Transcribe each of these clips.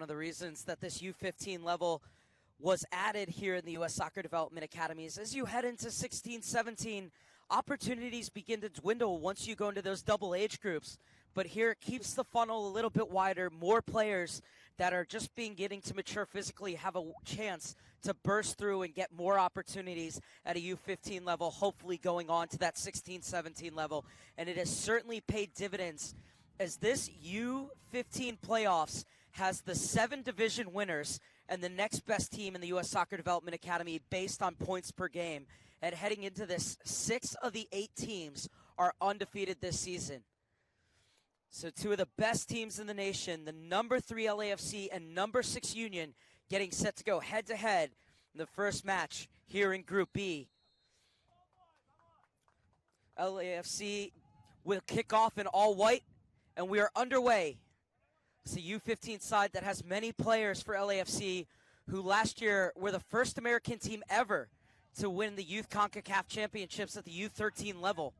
of the reasons that this U15 level was added here in the U.S. Soccer Development Academies. As you head into 16, 17, opportunities begin to dwindle once you go into those double age groups. But here it keeps the funnel a little bit wider. More players that are just getting to mature physically have a chance to burst through and get more opportunities at a U15 level, hopefully going on to that 16, 17 level. And it has certainly paid dividends, as this U15 playoffs has the 7 division winners and the next best team in the U.S. Soccer Development Academy based on points per game. And heading into this, 6 of the 8 teams are undefeated this season. So 2 of the best teams in the nation, the number 3 LAFC and number 6 Union, getting set to go head-to-head in the first match here in Group B. LAFC will kick off in all white, and we are underway. It's a U15 side that has many players for LAFC who last year were the first American team ever to win the Youth CONCACAF Championships at the U13 level.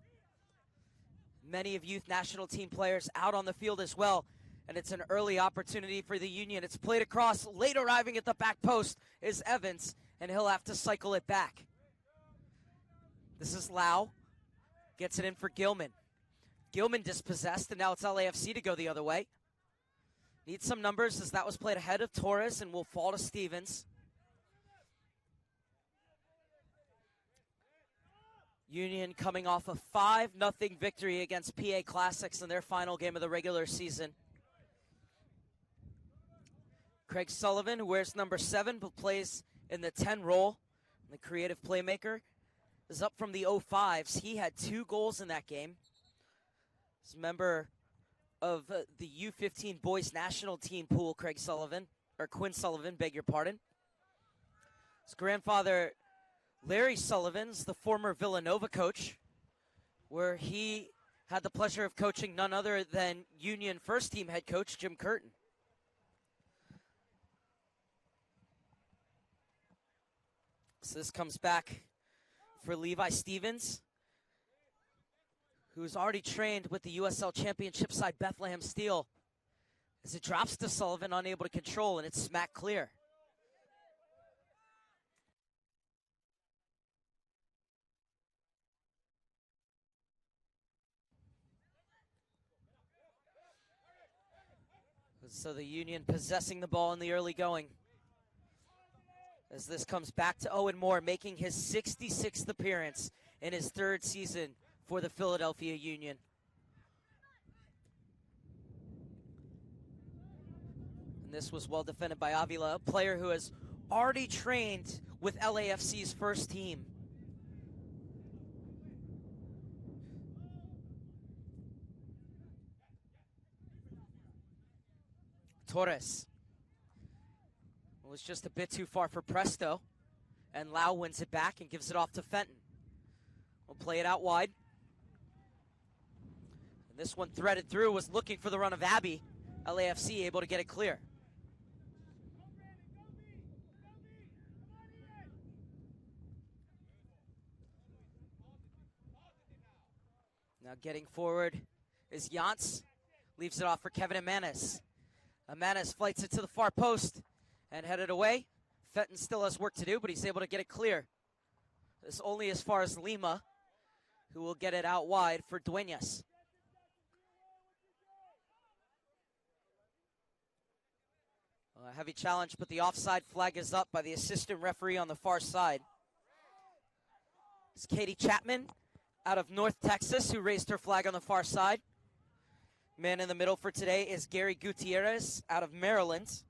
Many of youth national team players out on the field as well, and it's an early opportunity for the Union. It's played across, late arriving at the back post is Evans, and he'll have to cycle it back. This is Lau, gets it in for Gilman. Gilman dispossessed, and now it's LAFC to go the other way. Needs some numbers as that was played ahead of Torres and will fall to Stevens. Union coming off a 5-0 victory against PA Classics in their final game of the regular season. Craig Sullivan, who wears number 7 but plays in the 10 role, the creative playmaker, is up from the 05s. He had 2 goals in that game. He's a member of the U15 boys national team pool, Quinn Sullivan, beg your pardon. His grandfather, Larry Sullivan's the former Villanova coach, where he had the pleasure of coaching none other than Union first team head coach Jim Curtin. So this comes back for Levi Stevens, who's already trained with the USL Championship side Bethlehem Steel. As it drops to Sullivan, unable to control, and it's smack clear. So the Union possessing the ball in the early going. As this comes back to Owen Moore, making his 66th appearance in his 3rd season for the Philadelphia Union. And this was well defended by Avila, a player who has already trained with LAFC's first team. Torres was just a bit too far for Presto, and Lau wins it back and gives it off to Fenton. We'll play it out wide. And this one threaded through, was looking for the run of Abbey. LAFC able to get it clear. Now getting forward is Jantz. Leaves it off for Kevin Amanis. Amanis flights it to the far post and headed away. Fenton still has work to do, but he's able to get it clear. It's only as far as Lima, who will get it out wide for Duenas. A heavy challenge, but the offside flag is up by the assistant referee on the far side. It's Katie Chapman out of North Texas who raised her flag on the far side. Man in the middle for today is Gary Gutierrez out of Maryland.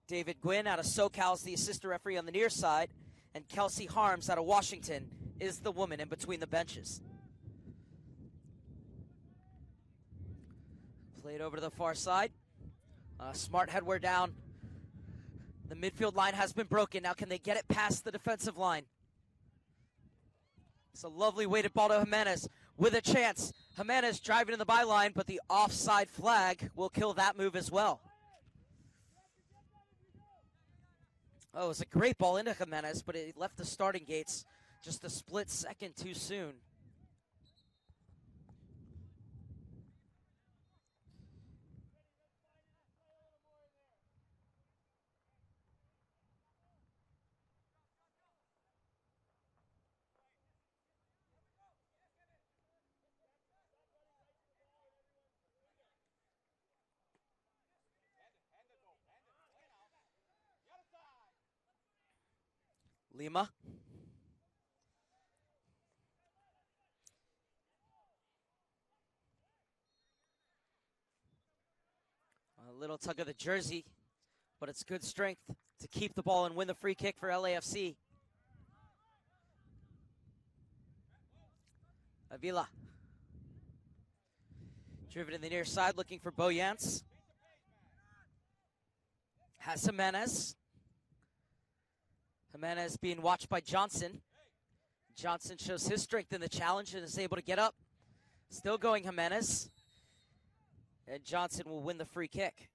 David Gwynn out of SoCal is the assistant referee on the near side. And Kelsey Harms out of Washington is the woman in between the benches. Played over to the far side. Smart headwear down. The midfield line has been broken. Now can they get it past the defensive line? It's a lovely weighted ball to Jimenez with a chance. Jimenez driving in the byline, but the offside flag will kill that move as well. Oh, it was a great ball into Jimenez, but it left the starting gates just a split second too soon. Lima. A little tug of the jersey, but it's good strength to keep the ball and win the free kick for LAFC. Avila. Driven in the near side, looking for Boyance. Has Jimenez. Jimenez being watched by Johnson. Johnson shows his strength in the challenge and is able to get up. Still going Jimenez. And Johnson will win the free kick.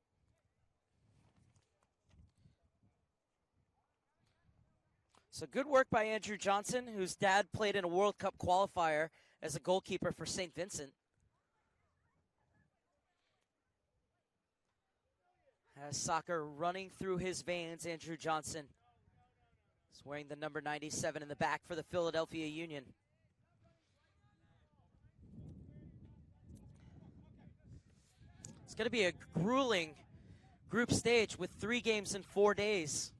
So good work by Andrew Johnson, whose dad played in a World Cup qualifier as a goalkeeper for St. Vincent. Has soccer running through his veins, Andrew Johnson. He's wearing the number 97 in the back for the Philadelphia Union. It's going to be a grueling group stage with 3 games in 4 days.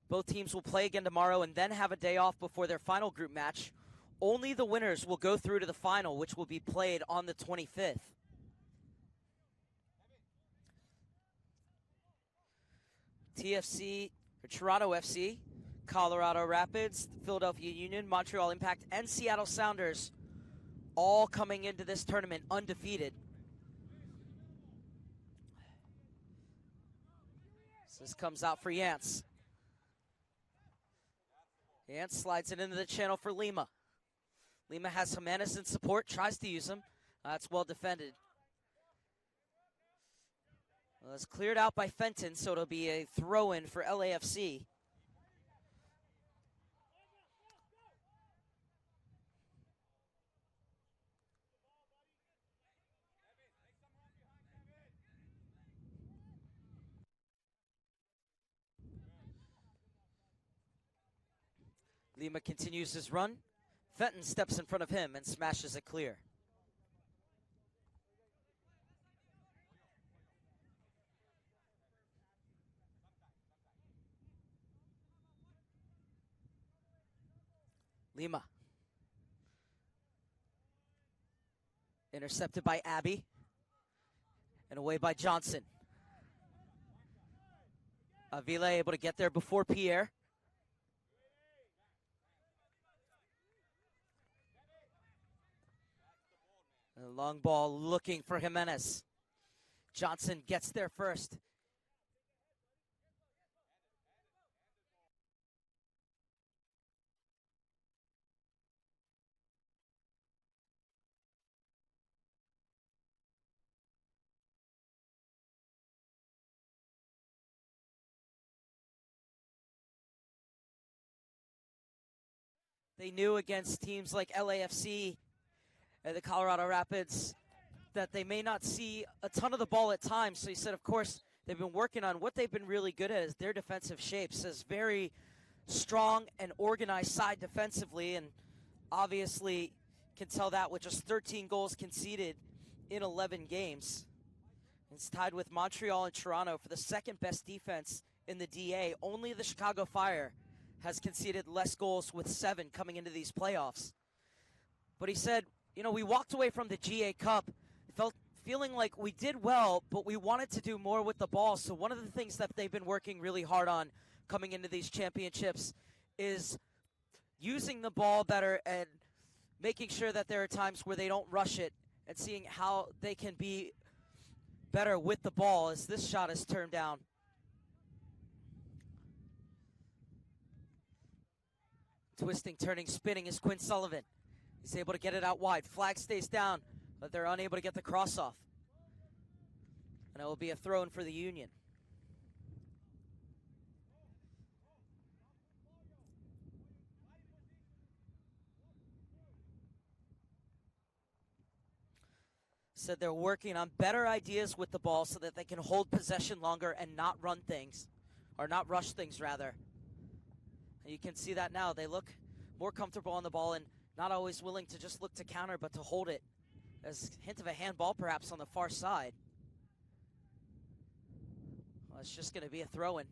Both teams will play again tomorrow and then have a day off before their final group match. Only the winners will go through to the final, which will be played on the 25th. TFC, or Toronto FC, Colorado Rapids, Philadelphia Union, Montreal Impact, and Seattle Sounders all coming into this tournament undefeated. So this comes out for Yance. Yance slides it into the channel for Lima. Lima has Jimenez in support, tries to use him. That's well defended. Well, it's cleared out by Fenton, so it'll be a throw-in for LAFC. Lima continues his run. Fenton steps in front of him and smashes it clear. Lima. Intercepted by Abbey. And away by Johnson. Avila able to get there before Pierre. A long ball looking for Jimenez. Johnson gets there first. They knew against teams like LAFC and the Colorado Rapids that they may not see a ton of the ball at times. So he said, of course, they've been working on what they've been really good at is their defensive shapes as very strong and organized side defensively, and obviously can tell that with just 13 goals conceded in 11 games. It's tied with Montreal and Toronto for the second best defense in the DA. Only the Chicago Fire has conceded less goals with 7 coming into these playoffs. But he said, you know, we walked away from the GA Cup, feeling like we did well, but we wanted to do more with the ball. So one of the things that they've been working really hard on coming into these championships is using the ball better and making sure that there are times where they don't rush it and seeing how they can be better with the ball as this shot is turned down. Twisting, turning, spinning is Quinn Sullivan. He's able to get it out wide. Flag stays down, but they're unable to get the cross off. And it will be a throw-in for the Union. Said they're working on better ideas with the ball so that they can hold possession longer and not run things, or not rush things rather. And you can see that now. They look more comfortable on the ball and not always willing to just look to counter, but to hold it. As a hint of a handball perhaps on the far side. Well, it's just going to be a throw-in.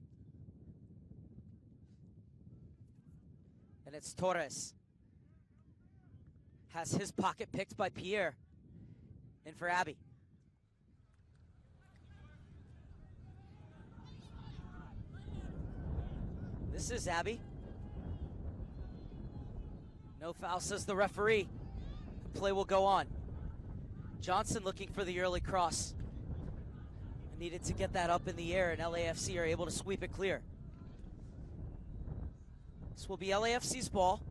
And it's Torres. Has his pocket picked by Pierre. In for Abby. This is Abby. No foul, says the referee. The play will go on. Johnson looking for the early cross. Needed to get that up in the air, and LAFC are able to sweep it clear. This will be LAFC's ball.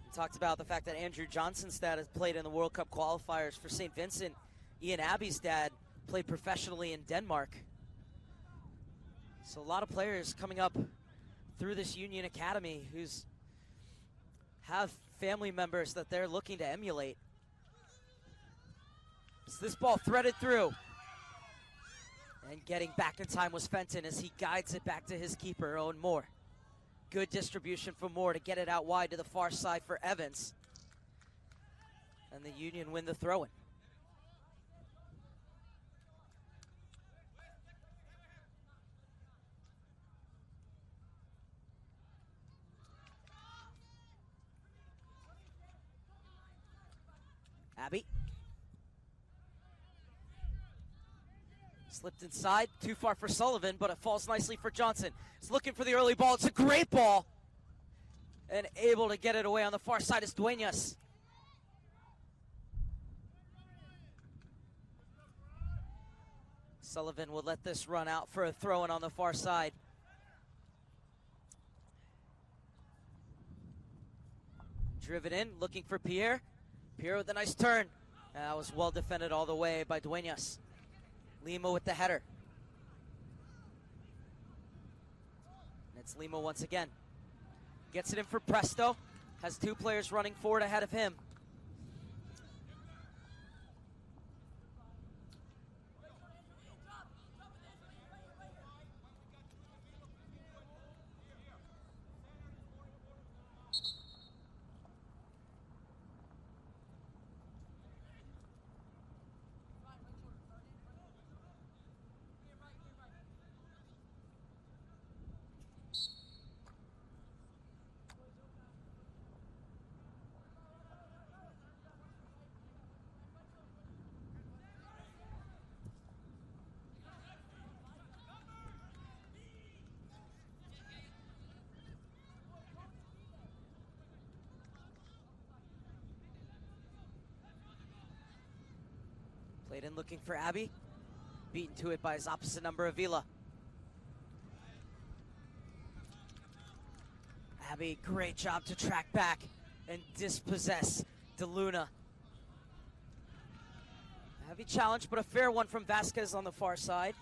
We talked about the fact that Andrew Johnson's dad has played in the World Cup qualifiers for St. Vincent. Ian Abbey's dad played professionally in Denmark. So a lot of players coming up through this Union Academy who's have family members that they're looking to emulate. So this ball threaded through. And getting back in time was Fenton as he guides it back to his keeper, Owen Moore. Good distribution for Moore to get it out wide to the far side for Evans. And the Union win the throw-in. Abby. Slipped inside, too far for Sullivan, but it falls nicely for Johnson. He's looking for the early ball. It's a great ball. And able to get it away on the far side is Duenas. Sullivan will let this run out for a throw-in on the far side. Driven in, looking for Pierre. Pierre with a nice turn. That was well defended all the way by Duenas. Lima with the header. And it's Lima once again. Gets it in for Presto. Has two players running forward ahead of him. Played in looking for Abby. Beaten to it by his opposite number, Avila. Abby, great job to track back and dispossess DeLuna. Heavy challenge, but a fair one from Vasquez on the far side.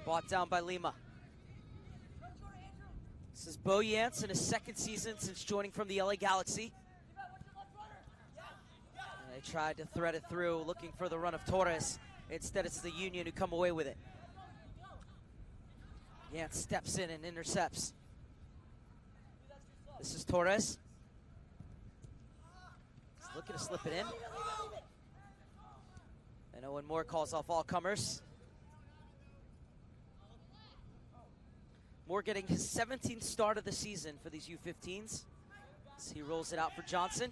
Brought down by Lima. This is Bo Yance in his second season since joining from the LA Galaxy. And they tried to thread it through, looking for the run of Torres. Instead, it's the Union who come away with it. Yance steps in and intercepts. This is Torres. He's looking to slip it in. And Owen Moore calls off all comers. Moore getting his 17th start of the season for these U-15s. As he rolls it out for Johnson.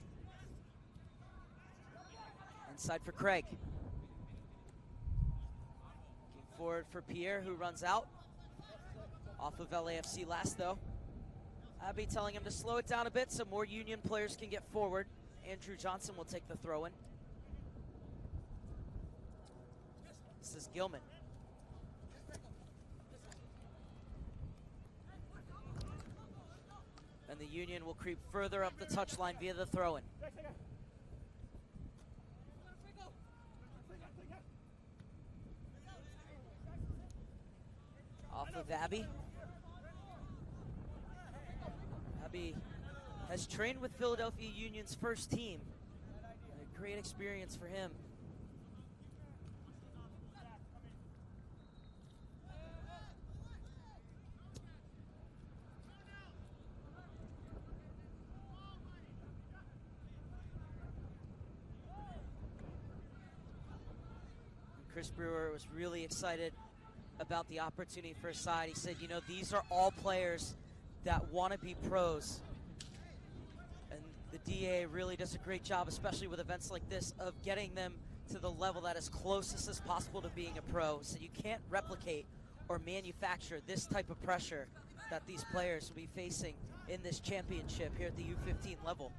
Inside for Craig. Looking forward for Pierre, who runs out. Off of LAFC last, though. Abbey telling him to slow it down a bit so more Union players can get forward. Andrew Johnson will take the throw-in. This is Gilman. And the Union will creep further up the touchline via the throw-in. Off of Abby. Abby has trained with Philadelphia Union's first team. A great experience for him. Chris Brewer was really excited about the opportunity for his side. He said, you know, these are all players that want to be pros. And the DA really does a great job, especially with events like this, of getting them to the level that is closest as possible to being a pro. So you can't replicate or manufacture this type of pressure that these players will be facing in this championship here at the U-15 level.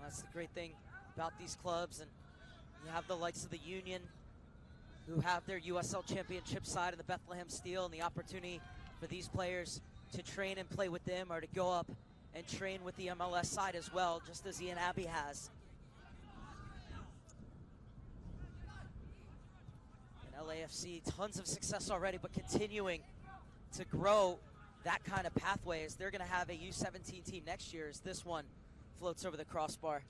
That's the great thing about these clubs, and you have the likes of the Union who have their USL Championship side in the Bethlehem Steel, and the opportunity for these players to train and play with them, or to go up and train with the MLS side as well, just as Ian Abbey has. And LAFC, tons of success already, but continuing to grow that kind of pathway, as they're going to have a U17 team next year as this one floats over the crossbar.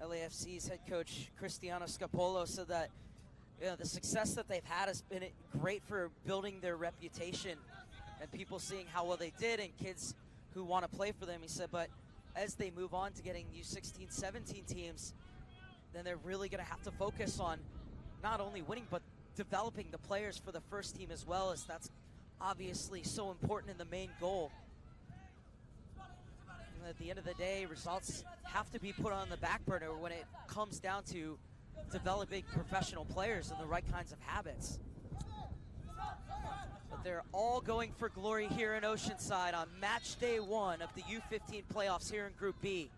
LAFC's head coach Cristiano Scapolo said that, you know, the success that they've had has been great for building their reputation and people seeing how well they did and kids who want to play for them. He said, but as they move on to getting U16, 17 teams, then they're really going to have to focus on not only winning, but developing the players for the first team as well, as that's obviously so important in the main goal. And at the end of the day, results have to be put on the back burner when it comes down to developing professional players and the right kinds of habits. But they're all going for glory here in Oceanside on match day 1 of the U15 playoffs here in Group B.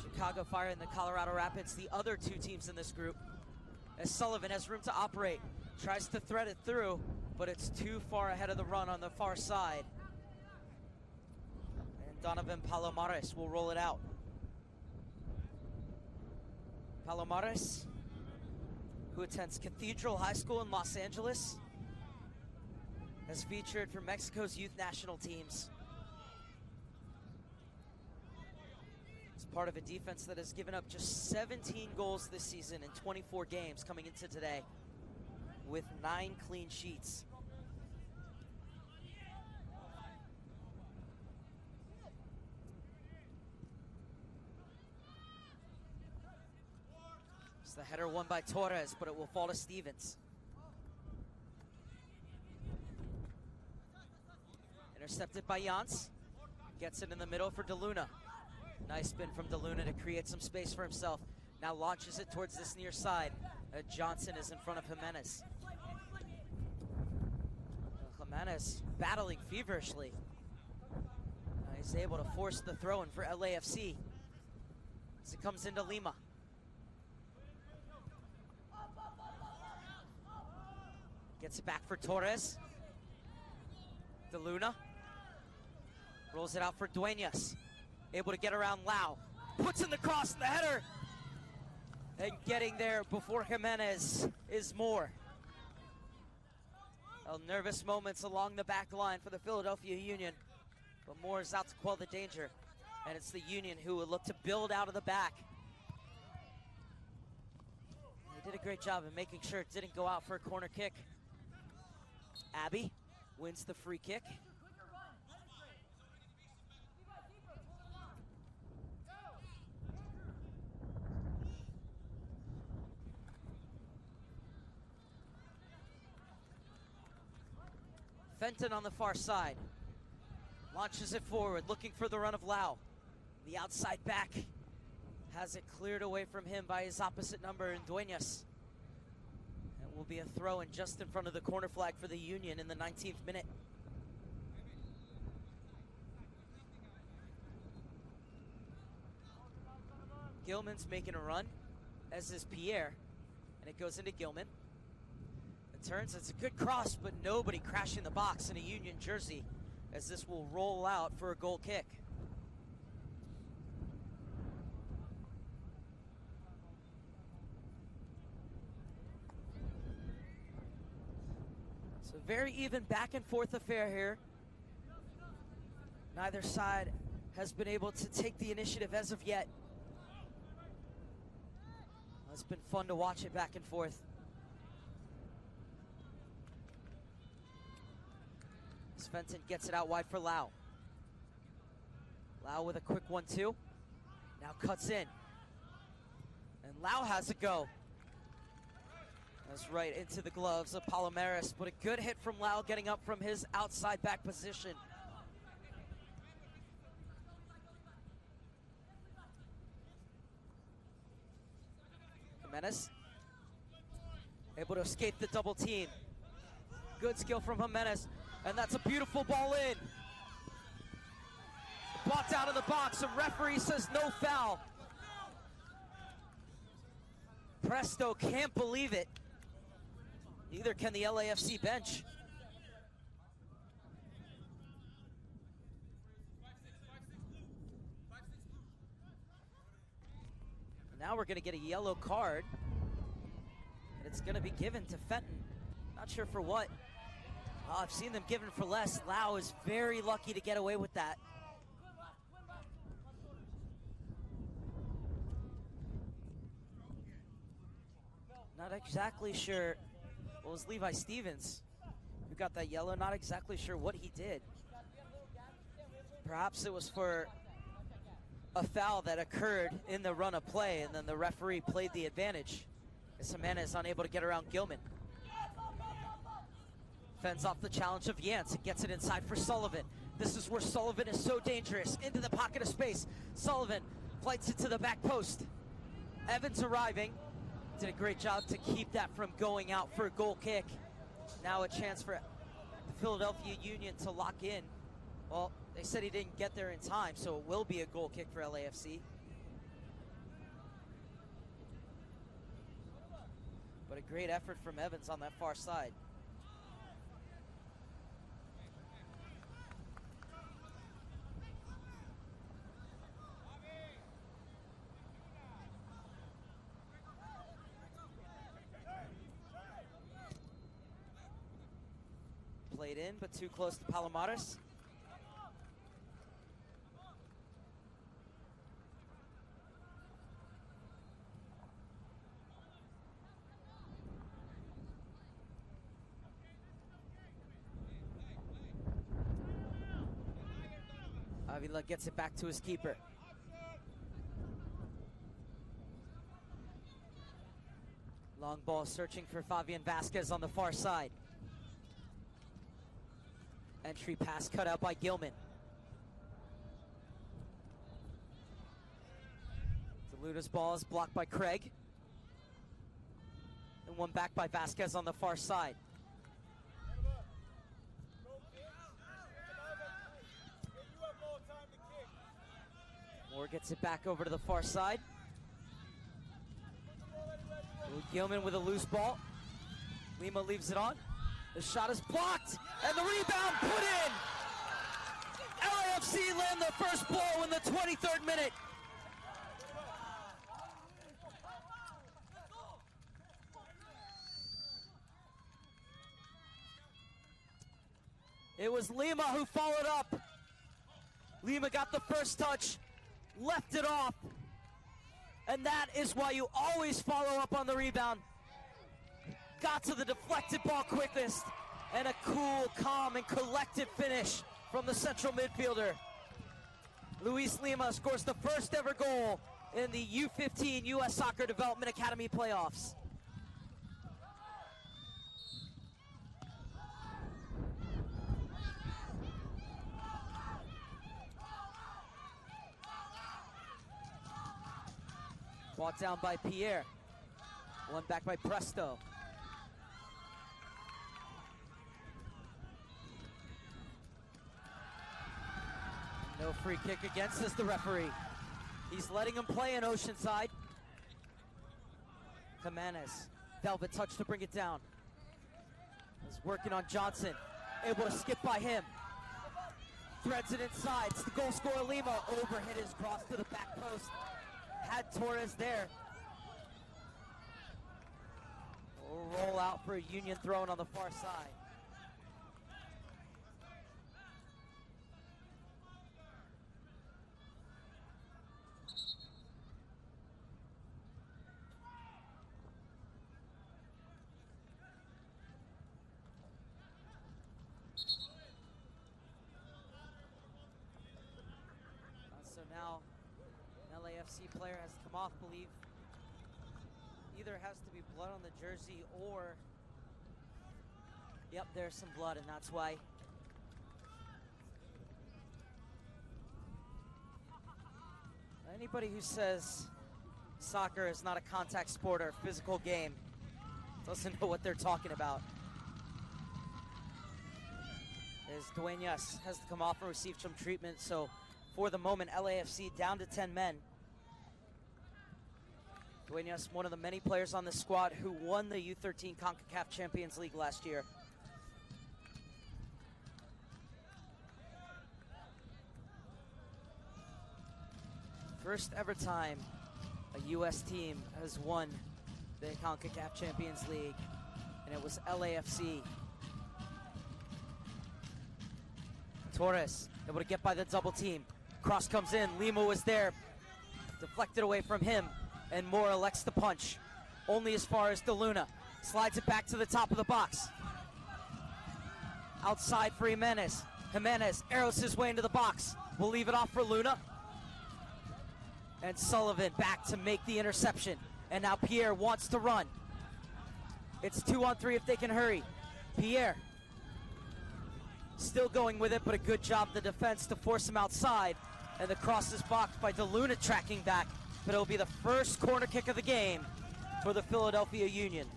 Chicago Fire and the Colorado Rapids, the other two teams in this group, as Sullivan has room to operate, tries to thread it through, but it's too far ahead of the run on the far side. And Donovan Palomares will roll it out. Palomares, who attends Cathedral High School in Los Angeles, has featured for Mexico's youth national teams. It's part of a defense that has given up just 17 goals this season in 24 games coming into today, with 9 clean sheets. The header won by Torres, but it will fall to Stevens. Intercepted by Jans. Gets it in the middle for DeLuna. Nice spin from DeLuna to create some space for himself. Now launches it towards this near side. Johnson is in front of Jimenez. Jimenez battling feverishly. He's able to force the throw in for LAFC as it comes into Lima. Gets it back for Torres. DeLuna rolls it out for Duenas. Able to get around Lau. Puts in the cross, the header. And getting there before Jimenez is Moore. Nervous moments along the back line for the Philadelphia Union. But Moore is out to quell the danger. And it's the Union who will look to build out of the back. They did a great job of making sure it didn't go out for a corner kick. Abbey wins the free kick. Fenton on the far side. Launches it forward, looking for the run of Lau. The outside back has it cleared away from him by his opposite number in Duenas. Will be a throw in just in front of the corner flag for the Union in the 19th minute. Gilman's making a run, as is Pierre, and it goes into Gilman. It turns, it's a good cross, but nobody crashing the box in a Union jersey, as this will roll out for a goal kick. Very even back and forth affair here. Neither side has been able to take the initiative as of yet. It's been fun to watch it back and forth. as Fenton gets it out wide for Lau. Lau with a quick 1-2. Now cuts in. And Lau has a go. That's right into the gloves of Palomares, but a good hit from Lau getting up from his outside back position. Jimenez able to escape the double team. Good skill from Jimenez, and that's a beautiful ball in. Blocked out of the box, and referee says no foul. Presto can't believe it. Neither can the LAFC bench. Now we're going to get a yellow card, and it's going to be given to Fenton. Not sure for what. I've seen them given for less. Lau is very lucky to get away with that. Not exactly sure. Well, it was Levi Stevens who got that yellow. Not exactly sure what he did. Perhaps it was for a foul that occurred in the run of play, and then the referee played the advantage. As Jimenez is unable to get around Gilman. Fends off the challenge of Yance and gets it inside for Sullivan. This is where Sullivan is so dangerous. Into the pocket of space. Sullivan flights it to the back post. Evans arriving. Did a great job to keep that from going out for a goal kick. Now a chance for the Philadelphia Union to lock in. Well, they said he didn't get there in time, so it will be a goal kick for LAFC. But a great effort from Evans on that far side. Played in, but too close to Palomares. Avila gets it back to his keeper. Long ball searching for Fabian Vasquez on the far side. Entry pass cut out by Gilman. DeLuta's ball is blocked by Craig. And one back by Vasquez on the far side. Moore gets it back over to the far side. Gilman with a loose ball. Lima leaves it on. The shot is blocked, and the rebound put in. LAFC land the first blow in the 23rd minute. It was Lima who followed up. Lima got the first touch, left it off, and that is why you always follow up on the rebound. Got to the deflected ball quickest, and a cool, calm, and collected finish from the central midfielder. Luis Lima scores the first ever goal in the U-15 U.S. Soccer Development Academy playoffs. Brought down by Pierre. One back by Presto. No free kick against us, the referee. He's letting him play in Oceanside. Jimenez, velvet touch to bring it down. He's working on Johnson, able to skip by him. Threads it inside, it's the goal scorer Lima. Overhit his cross to the back post. Had Torres there. Roll out for a Union throw-in on the far side. LAFC player has come off, believe. Either has to be blood on the jersey or... Yep, there's some blood, and that's why. Anybody who says soccer is not a contact sport or a physical game doesn't know what they're talking about. As Dueñas has to come off and receive some treatment, so for the moment, LAFC down to 10 men. Dueñas, one of the many players on the squad who won the U-13 CONCACAF Champions League last year. First ever time a U.S. team has won the CONCACAF Champions League, and it was LAFC. Torres able to get by the double team. Cross comes in, Lima was there, deflected away from him, and Moore elects to punch. Only as far as DeLuna, slides it back to the top of the box. Outside for Jimenez. Jimenez arrows his way into the box. We'll leave it off for Luna. And Sullivan back to make the interception. And now Pierre wants to run. It's 2-on-3 if they can hurry. Pierre still going with it, but a good job the defense to force him outside. And the cross is blocked by DeLuna tracking back. But it'll be the first corner kick of the game for the Philadelphia Union.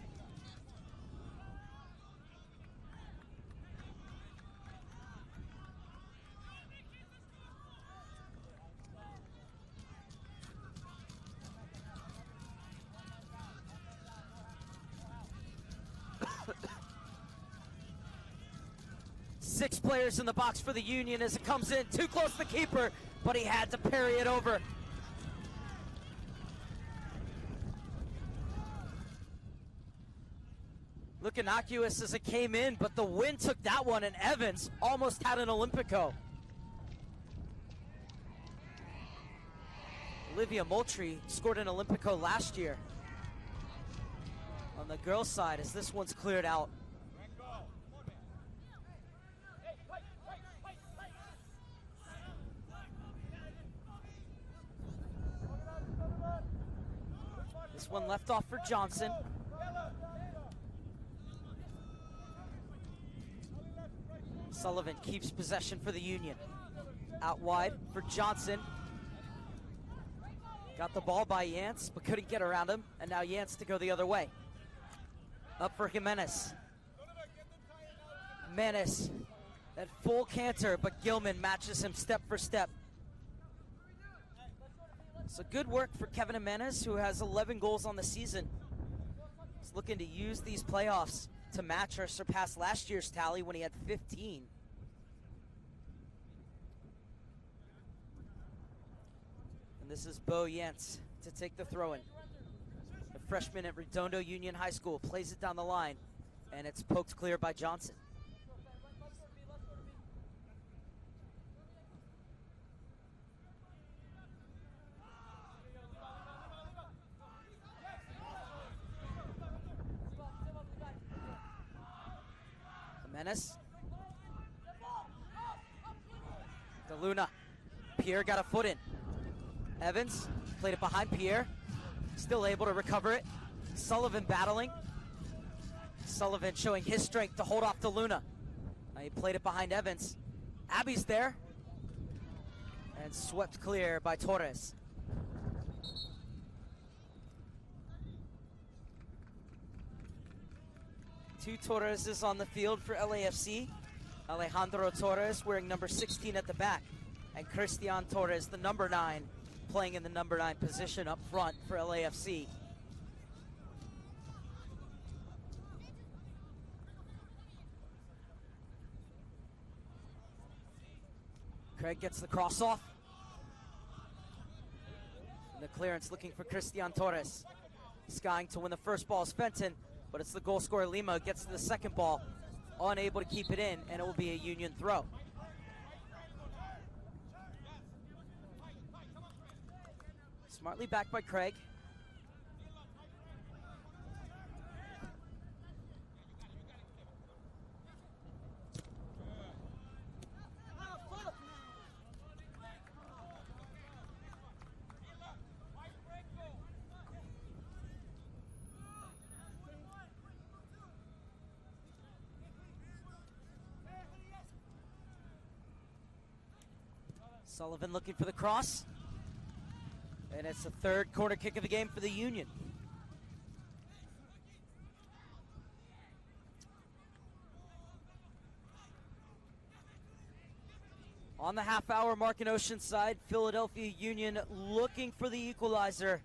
Six players in the box for the Union as it comes in. Too close to the keeper, but he had to parry it over. Look innocuous as it came in, but the wind took that one, and Evans almost had an Olympico. Olivia Moultrie scored an Olympico last year on the girls' side as this one's cleared out. This one left off for Johnson. Sullivan keeps possession for the Union. Out wide for Johnson. Got the ball by Yance, but couldn't get around him. And now Yance to go the other way. Up for Jimenez. Jimenez at full canter, but Gilman matches him step for step. So good work for Kevin Jimenez, who has 11 goals on the season. He's looking to use these playoffs to match or surpass last year's tally when he had 15. And this is Bo Yance to take the throw-in. The freshman at Redondo Union High School plays it down the line, and it's poked clear by Johnson. Jimenez. DeLuna. Pierre got a foot in. Evans played it behind Pierre. Still able to recover it. Sullivan battling. Sullivan showing his strength to hold off DeLuna. He played it behind Evans. Abby's there. And swept clear by Torres. Two Torreses on the field for LAFC. Alejandro Torres wearing number 16 at the back. And Christian Torres, the number 9, playing in the number 9 position up front for LAFC. Craig gets the cross off. And the clearance looking for Christian Torres. Skying to win the first ball is Fenton, but it's the goal scorer Lima who gets to the second ball, unable to keep it in, and it will be a Union throw. Smartly backed by Craig. Sullivan looking for the cross. And it's the third corner kick of the game for the Union. On the half-hour mark in Oceanside, Philadelphia Union looking for the equalizer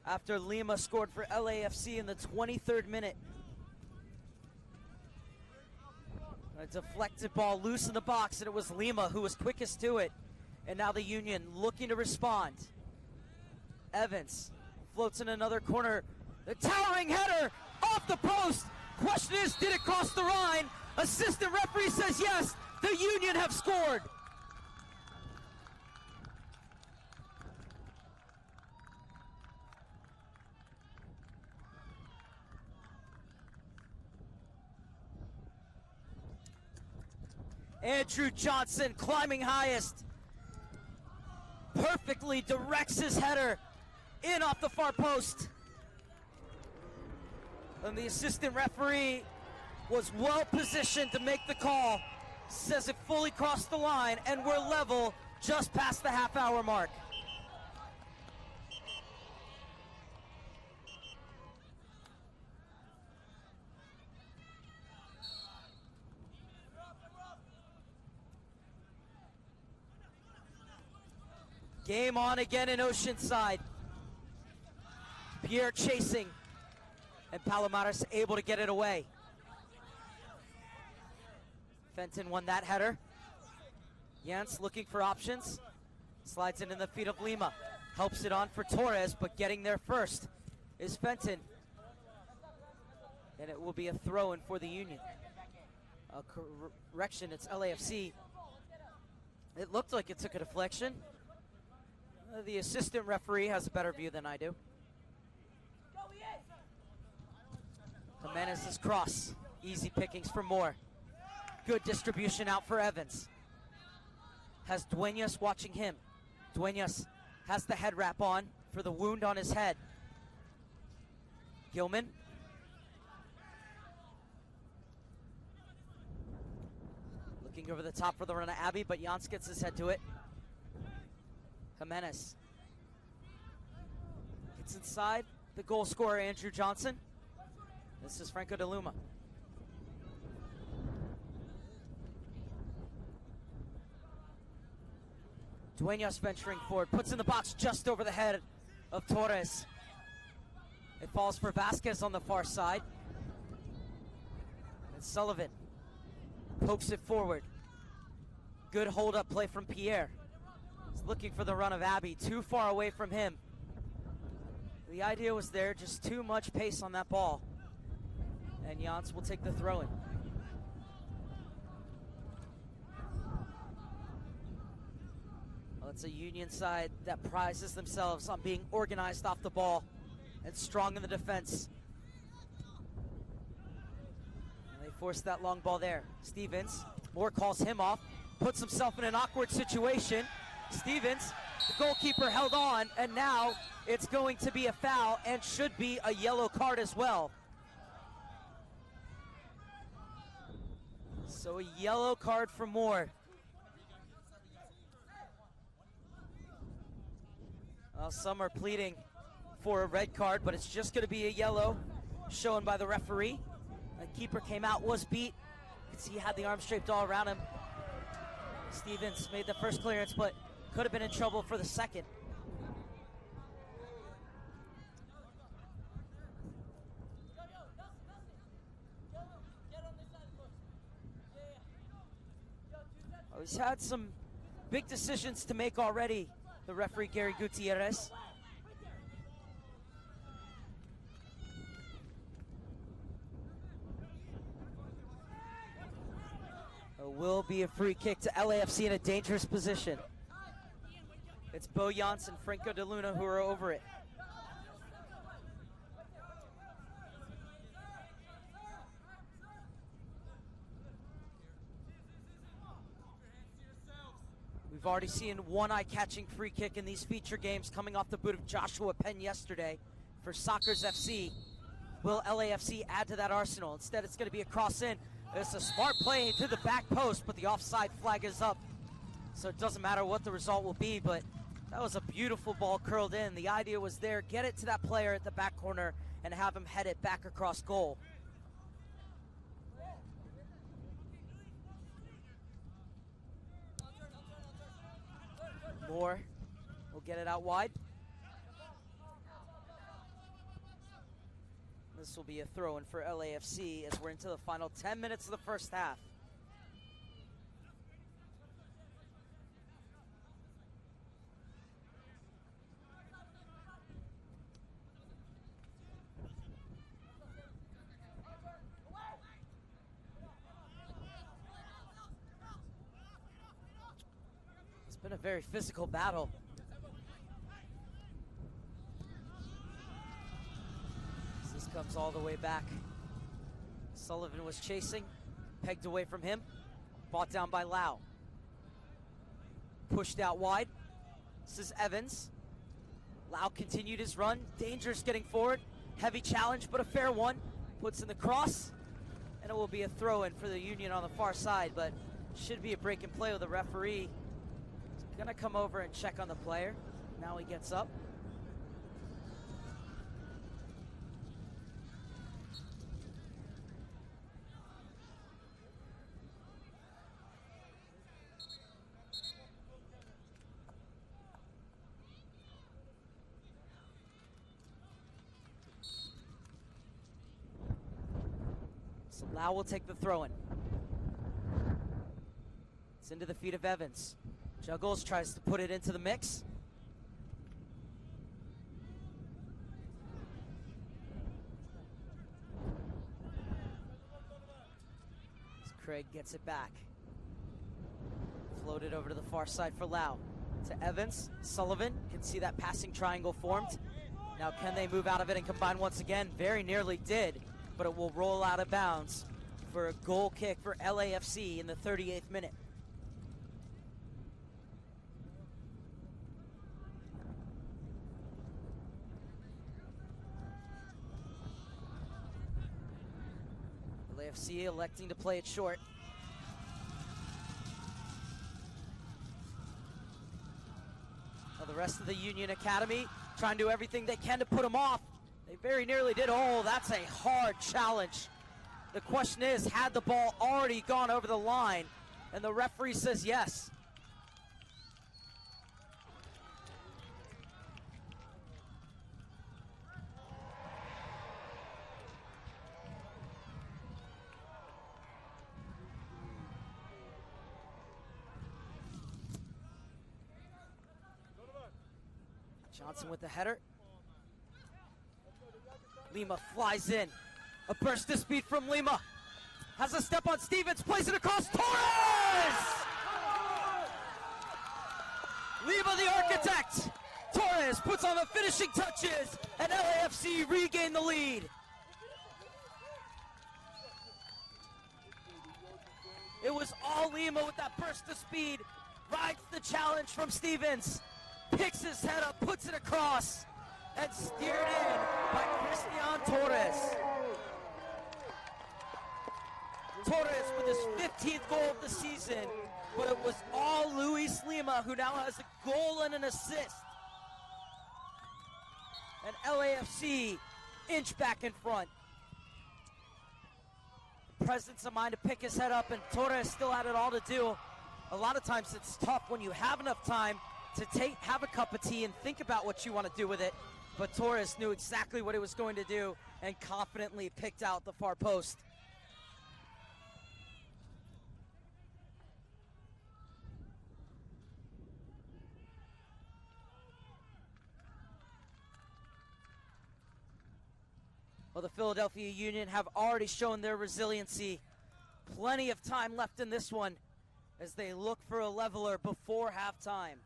after Lima scored for LAFC in the 23rd minute. A deflected ball loose in the box, and it was Lima who was quickest to it. And now the Union looking to respond. Evans floats in another corner. The towering header off the post. Question is, did it cross the line? Assistant referee says yes, the Union have scored. Andrew Johnson climbing highest. Perfectly directs his header in off the far post. And the assistant referee was well positioned to make the call. Says it fully crossed the line, and we're level just past the half-hour mark. Game on again in Oceanside. Pierre chasing, and Palomares able to get it away. Fenton won that header. Jans looking for options. Slides it in the feet of Lima. Helps it on for Torres, but getting there first is Fenton. And it will be a throw-in for the Union. A correction, it's LAFC. It looked like it took a deflection. The assistant referee has a better view than I do. Jimenez's cross. Easy pickings for Moore. Good distribution out for Evans. Has Duenas watching him. Duenas has the head wrap on for the wound on his head. Gilman. Looking over the top for the run of Abbey, but Jans gets his head to it. Jimenez gets inside the goal scorer, Andrew Johnson. This is Franco de Luma. Duenas venturing forward, puts in the box just over the head of Torres. It falls for Vasquez on the far side. And Sullivan pokes it forward. Good hold-up play from Pierre. Looking for the run of Abbey, too far away from him. The idea was there, just too much pace on that ball. And Jans will take the throw-in. Well, it's a Union side that prizes themselves on being organized off the ball and strong in the defense. And they forced that long ball there. Stevens, Moore calls him off, puts himself in an awkward situation. Stevens, the goalkeeper, held on, and now it's going to be a foul and should be a yellow card as well. So a yellow card for Moore. Well, some are pleading for a red card, but it's just going to be a yellow shown by the referee. The keeper came out, was beat. You can see he had the arms draped all around him. Stevens made the first clearance, but could have been in trouble for the second. Oh, he's had some big decisions to make already, the referee Gary Gutierrez. It will be a free kick to LAFC in a dangerous position. It's Bo Jans and Franco de Luna who are over it. We've already seen one eye-catching free kick in these feature games coming off the boot of Joshua Penn yesterday for Sockers FC. Will LAFC add to that arsenal? Instead, it's going to be a cross in. It's a smart play to the back post, but the offside flag is up. so it doesn't matter what the result will be, but that was a beautiful ball curled in. The idea was there, get it to that player at the back corner and have him head it back across goal. Moore will get it out wide. This will be a throw-in for LAFC as we're into the final 10 minutes of the first half. It's been a very physical battle. This comes all the way back. Sullivan was chasing, pegged away from him, brought down by Lau. Pushed out wide. This is Evans. Lau continued his run, dangerous getting forward. Heavy challenge, but a fair one. Puts in the cross, and it will be a throw-in for the Union on the far side, but should be a break and play with the referee. He's gonna come over and check on the player. Now he gets up. So Lau will take the throw-in. It's into the feet of Evans. Juggles, tries to put it into the mix. As Craig gets it back. Floated over to the far side for Lau. To Evans, Sullivan, can see that passing triangle formed. Now can they move out of it and combine once again? Very nearly did, but it will roll out of bounds for a goal kick for LAFC in the 38th minute. LAFC electing to play it short. Now the rest of the Union Academy trying to do everything they can to put them off. They very nearly did. Oh, that's a hard challenge. The question is, had the ball already gone over the line? And the referee says yes. Johnson with the header. Lima flies in. A burst of speed from Lima. Has a step on Stevens, plays it across Torres! Lima the architect. Torres puts on the finishing touches, and LAFC regain the lead. It was all Lima with that burst of speed. Rides the challenge from Stevens. Picks his head up, puts it across, and steered in by Christian Torres. Torres with his 15th goal of the season, but it was all Luis Lima, who now has a goal and an assist. And LAFC inch back in front. Presence of mind to pick his head up, and Torres still had it all to do. A lot of times it's tough when you have enough time to have a cup of tea and think about what you want to do with it. But Torres knew exactly what he was going to do and confidently picked out the far post. Well, the Philadelphia Union have already shown their resiliency. Plenty of time left in this one as they look for a leveler before halftime.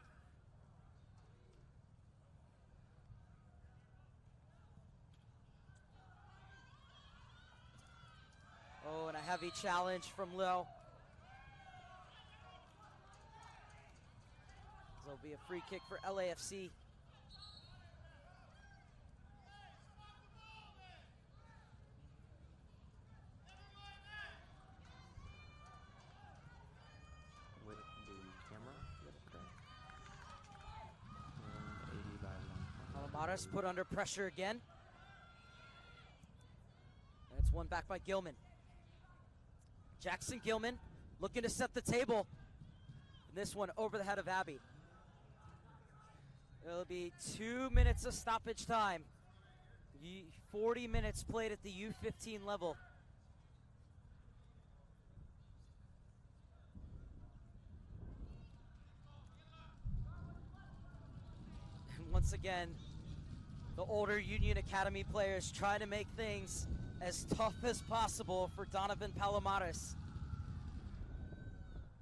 Oh, and a heavy challenge from Lowe. There'll be a free kick for LAFC. With the camera. Palomares put under pressure again. And it's won back by Gilman. Jackson Gilman looking to set the table. And this one over the head of Abbey. It'll be 2 minutes of stoppage time. 40 minutes played at the U-15 level. And once again, the older Union Academy players try to make things as tough as possible for Donovan Palomares.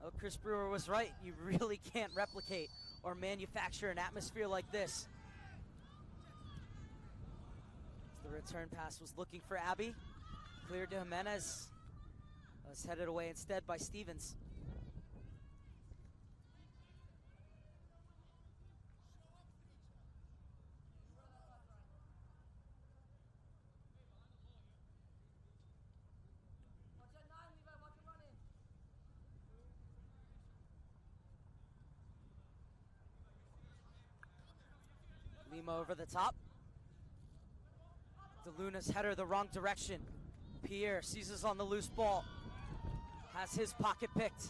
Oh, Chris Brewer was right. You really can't replicate or manufacture an atmosphere like this. The return pass was looking for Abbey. Cleared to Jimenez. Was headed away instead by Stevens. Lima over the top. DeLuna's header the wrong direction. Pierre seizes on the loose ball. Has his pocket picked.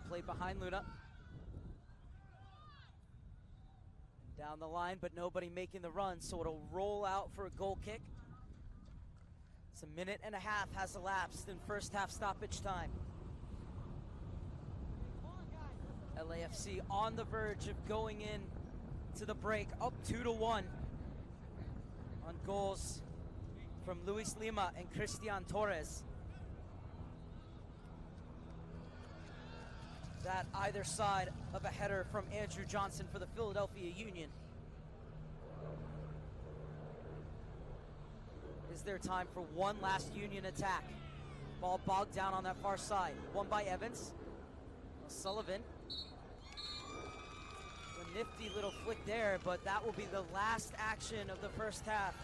Played behind Luna. Down the line, but nobody making the run, so it'll roll out for a goal kick. It's 1.5 minutes has elapsed in first half stoppage time. LAFC on the verge of going in to the break, up 2-1 on goals from Luis Lima and Christian Torres. That either side of a header from Andrew Johnson for the Philadelphia Union. Is there time for one last Union attack? Ball bogged down on that far side. Won by Evans. Sullivan. A nifty little flick there, but that will be the last action of the first half.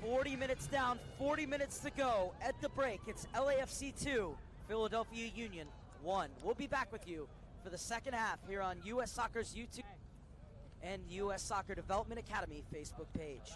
40 minutes down, 40 minutes to go at the break. It's LAFC 2, Philadelphia Union 1. We'll be back with you for the second half here on US Soccer's YouTube and US Soccer Development Academy Facebook page.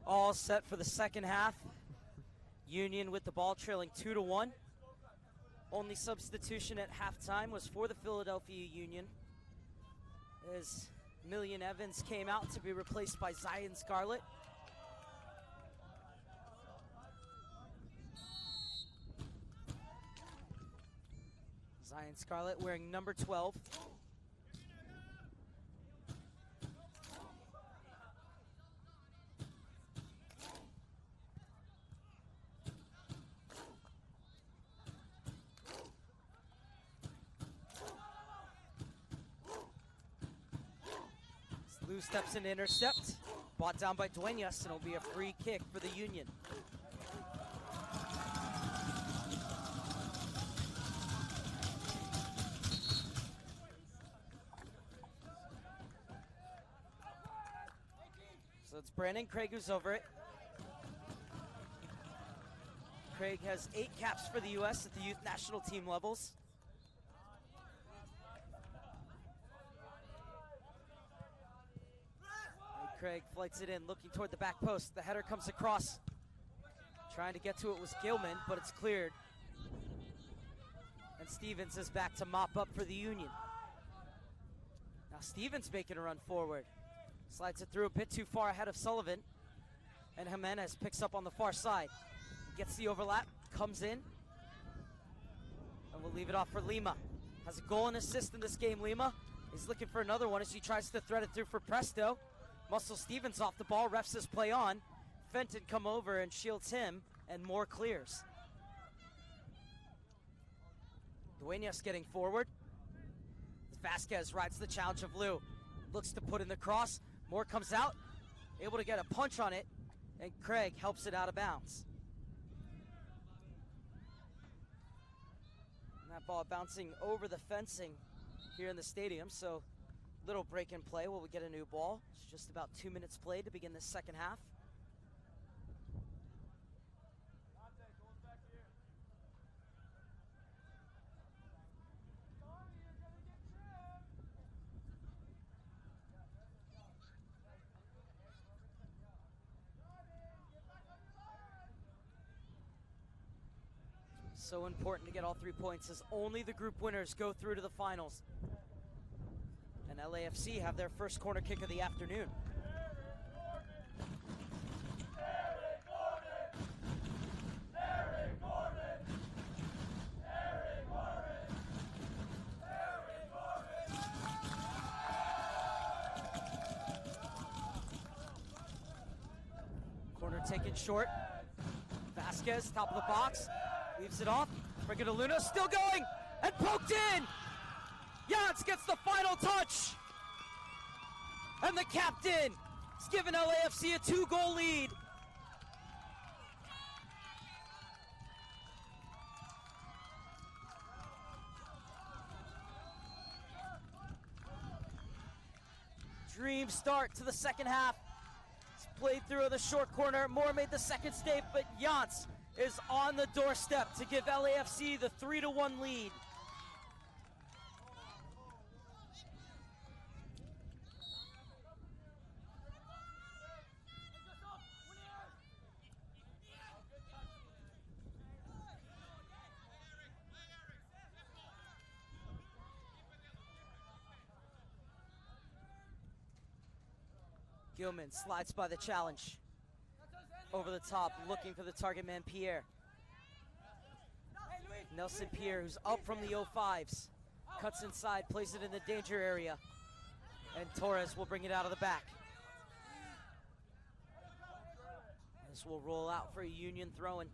All set for the second half. Union with the ball trailing 2-1. Only substitution at halftime was for the Philadelphia Union, as Million Evans came out to be replaced by Zion Scarlett. Zion Scarlett wearing number 12. Lou steps in to intercept. Brought down by Duenas, and it'll be a free kick for the Union. So it's Brandon Craig who's over it. Craig has 8 caps for the U.S. at the youth national team levels. Craig flights it in, looking toward the back post. The header comes across. Trying to get to it was Gilman, but it's cleared. And Stevens is back to mop up for the Union. Now Stevens making a run forward. Slides it through a bit too far ahead of Sullivan. And Jimenez picks up on the far side. Gets the overlap, comes in. And we'll leave it off for Lima. Has a goal and assist in this game, Lima. He's looking for another one as he tries to thread it through for Presto. Muscle Stevens off the ball, refs his play on. Fenton come over and shields him, and Moore clears. Duenas getting forward. Vasquez rides the challenge of Lou. Looks to put in the cross. Moore comes out, able to get a punch on it, and Craig helps it out of bounds. And that ball bouncing over the fencing here in the stadium, so little break in play while we get a new ball. It's just about 2 minutes played to begin this second half. So important to get all 3 points, as only the group winners go through to the finals. And LAFC have their first corner kick of the afternoon. Corner taken short. Vasquez, top of the box, leaves it off. Brigida Luna still going, and poked in! Jans gets the final touch! And the captain has given LAFC a 2-goal lead. Dream start to the second half. It's played through the short corner. Moore made the second save, but Jans is on the doorstep to give LAFC the 3-1 lead. Gilman slides by the challenge. Over the top, looking for the target man, Pierre. Nelson Pierre, who's up from the 05s. Cuts inside, plays it in the danger area. And Torres will bring it out of the back. This will roll out for a Union throw-in.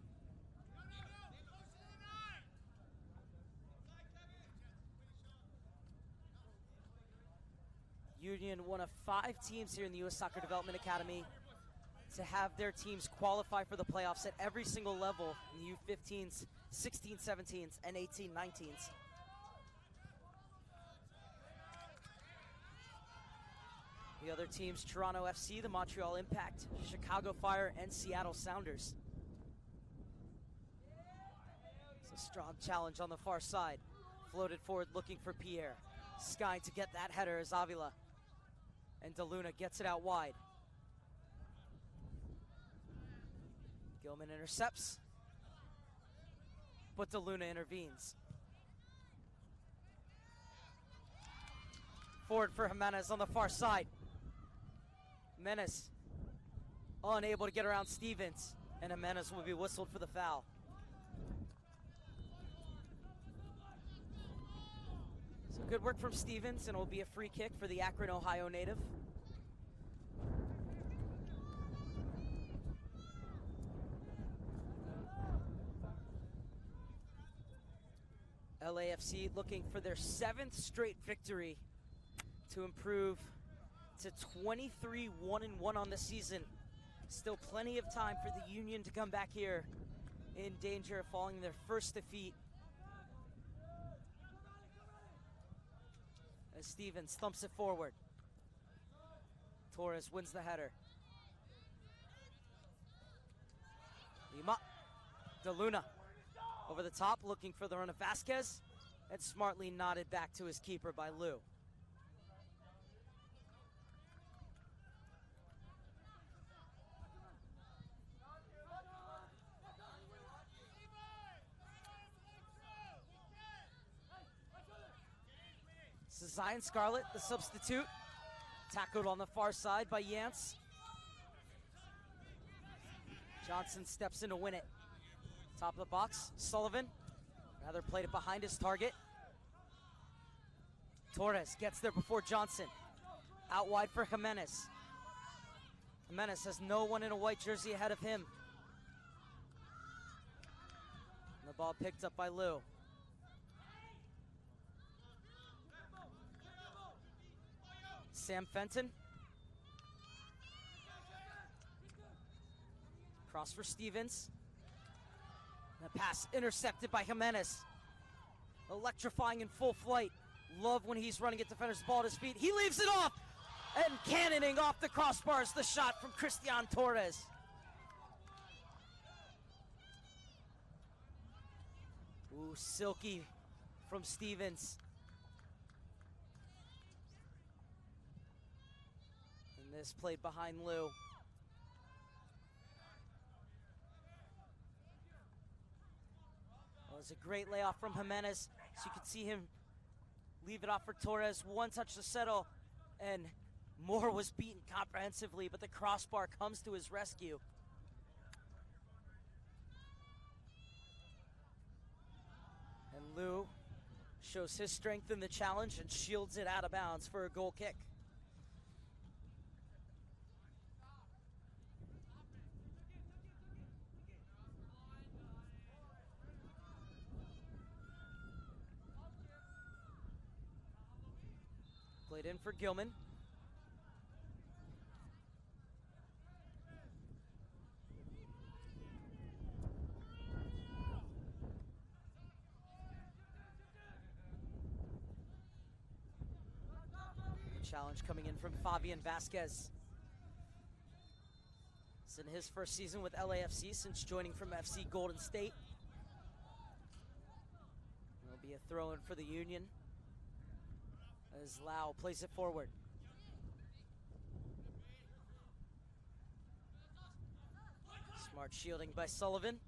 Union, one of 5 teams here in the U.S. Soccer Development Academy to have their teams qualify for the playoffs at every single level in the U-15s, 16-17s, and 18-19s. The other teams, Toronto FC, the Montreal Impact, Chicago Fire, and Seattle Sounders. It's a strong challenge on the far side. Floated forward looking for Pierre. Sky to get that header as Avila. And DeLuna gets it out wide. Gilman intercepts, but DeLuna intervenes. Forward for Jimenez on the far side. Jimenez unable to get around Stevens, and Jimenez will be whistled for the foul. So good work from Stevens, and it will be a free kick for the Akron, Ohio native. LAFC looking for their 7th straight victory to improve to 23-1-1 on the season. Still plenty of time for the Union to come back here in danger of falling their first defeat. As Stevens thumps it forward. Torres wins the header. Lima. DeLuna over the top, looking for the run of Vasquez, and smartly nodded back to his keeper by Lou. This is Zion Scarlett, the substitute, tackled on the far side by Yance. Johnson steps in to win it. Top of the box, Sullivan, rather played it behind his target. Torres gets there before Johnson. Out wide for Jimenez. Jimenez has no one in a white jersey ahead of him. And the ball picked up by Lou. Sam Fenton. Cross for Stevens. The pass intercepted by Jimenez. Electrifying in full flight. Love when he's running at defenders, ball at his feet. He leaves it off! And cannoning off the crossbars, the shot from Christian Torres. Ooh, silky from Stevens. And this played behind Lou. It was a great layoff from Jimenez. So you can see him leave it off for Torres. One touch to settle, and Moore was beaten comprehensively, but the crossbar comes to his rescue. And Lou shows his strength in the challenge and shields it out of bounds for a goal kick. Played in for Gilman. The challenge coming in from Fabian Vasquez. It's in his first season with LAFC since joining from FC Golden State. There'll be a throw-in for the Union as Lau plays it forward. Smart shielding by Sullivan.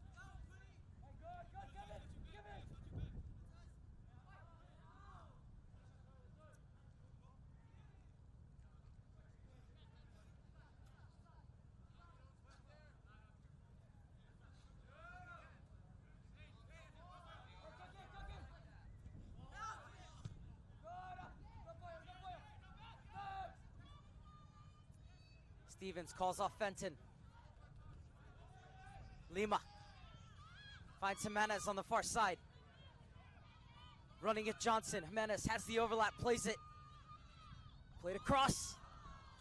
Stevens calls off Fenton. Lima finds Jimenez on the far side. Running at Johnson. Jimenez has the overlap, plays it. Played across.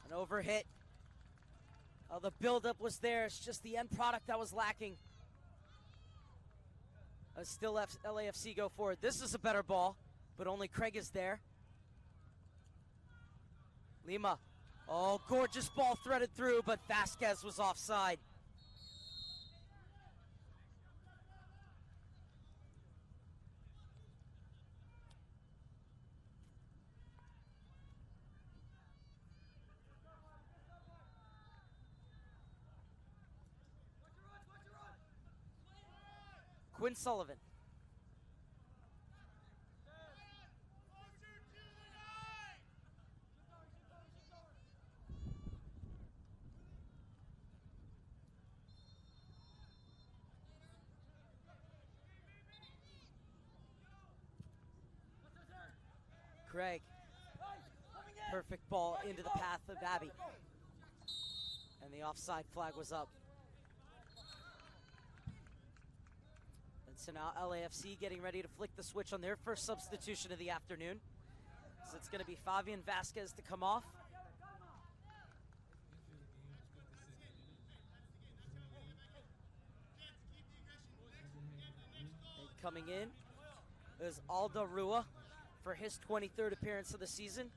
An overhit. The buildup was there. It's just the end product that was lacking. Still LAFC go forward. This is a better ball, but only Craig is there. Lima. Oh, gorgeous ball threaded through, but Vasquez was offside. Quinn Sullivan. Craig. Perfect ball into the path of Abby. And the offside flag was up. And so now LAFC getting ready to flick the switch on their first substitution of the afternoon. So it's going to be Fabian Vasquez to come off. And coming in is Aldo Rua for his 23rd appearance of the season.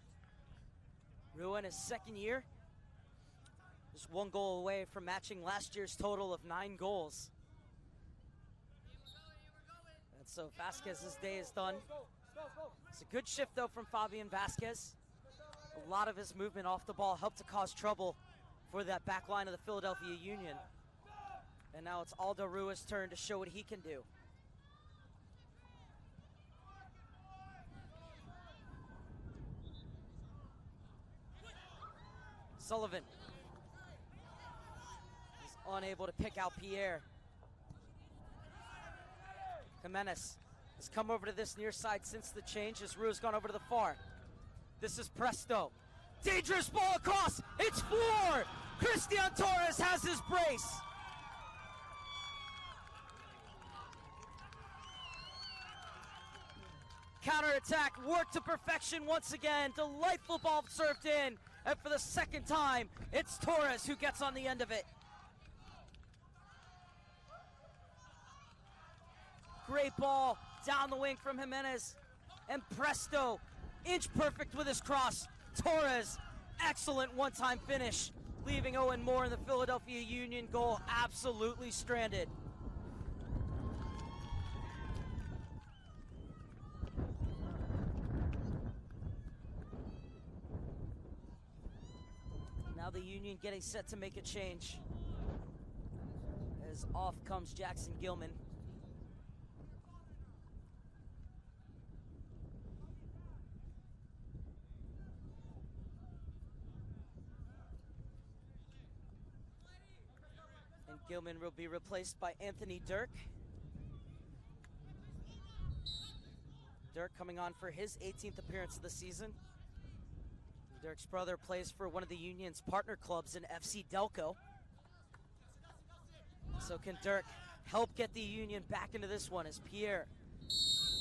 Rua in his second year, just one goal away from matching last year's total of 9 goals. And so Vasquez's day is done. It's a good shift though from Fabian Vasquez. A lot of his movement off the ball helped to cause trouble for that back line of the Philadelphia Union. And now it's Aldo Rua's turn to show what he can do. Sullivan is unable to pick out Pierre. Jimenez has come over to this near side since the change as Rua's gone over to the far. This is Presto. Dangerous ball across. It's 4. Christian Torres has his brace. Counterattack worked to perfection once again. Delightful ball served in. And for the second time, it's Torres who gets on the end of it. Great ball down the wing from Jimenez. And Presto, inch perfect with his cross. Torres, excellent one-time finish, leaving Owen Moore in the Philadelphia Union goal absolutely stranded. Now the Union getting set to make a change. As off comes Jackson Gilman. And Gilman will be replaced by Anthony Dirk. Dirk coming on for his 18th appearance of the season. Dirk's brother plays for one of the Union's partner clubs in FC Delco. So can Dirk help get the Union back into this one as Pierre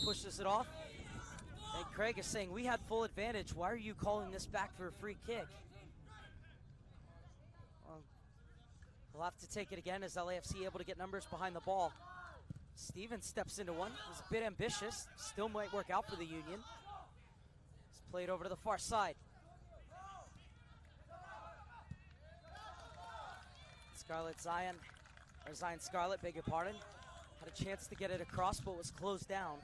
pushes it off? And Craig is saying, we had full advantage. Why are you calling this back for a free kick? Well, we'll have to take it again as LAFC able to get numbers behind the ball. Stevens steps into one. It was a bit ambitious. Still might work out for the Union. It's played over to the far side. Zion Scarlett, beg your pardon, had a chance to get it across but was closed down.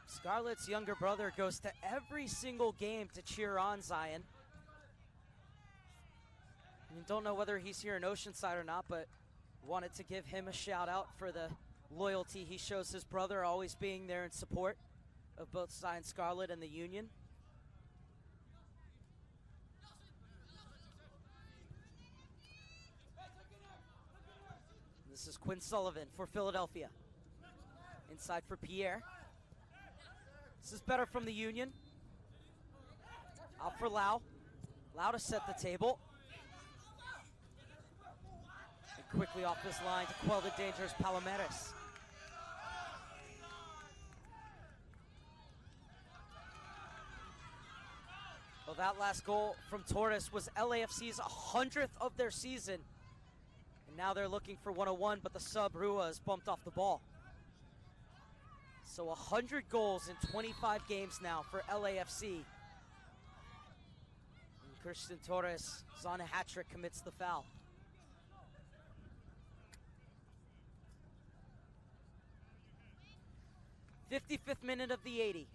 Scarlett's younger brother goes to every single game to cheer on Zion. You don't know whether he's here in Oceanside or not, but wanted to give him a shout out for the loyalty he shows his brother, always being there in support of both Zion Scarlett and the Union. This is Quinn Sullivan for Philadelphia. Inside for Pierre. This is better from the Union. Out for Lau. Lau to set the table. And quickly off this line to quell the dangerous Palomares. Well, that last goal from Torres was LAFC's 100th of their season. And now they're looking for 101, but the sub, Rua, is bumped off the ball. So 100 goals in 25 games now for LAFC. And Christian Torres is on a hat trick, commits the foul. '55th minute of the 80.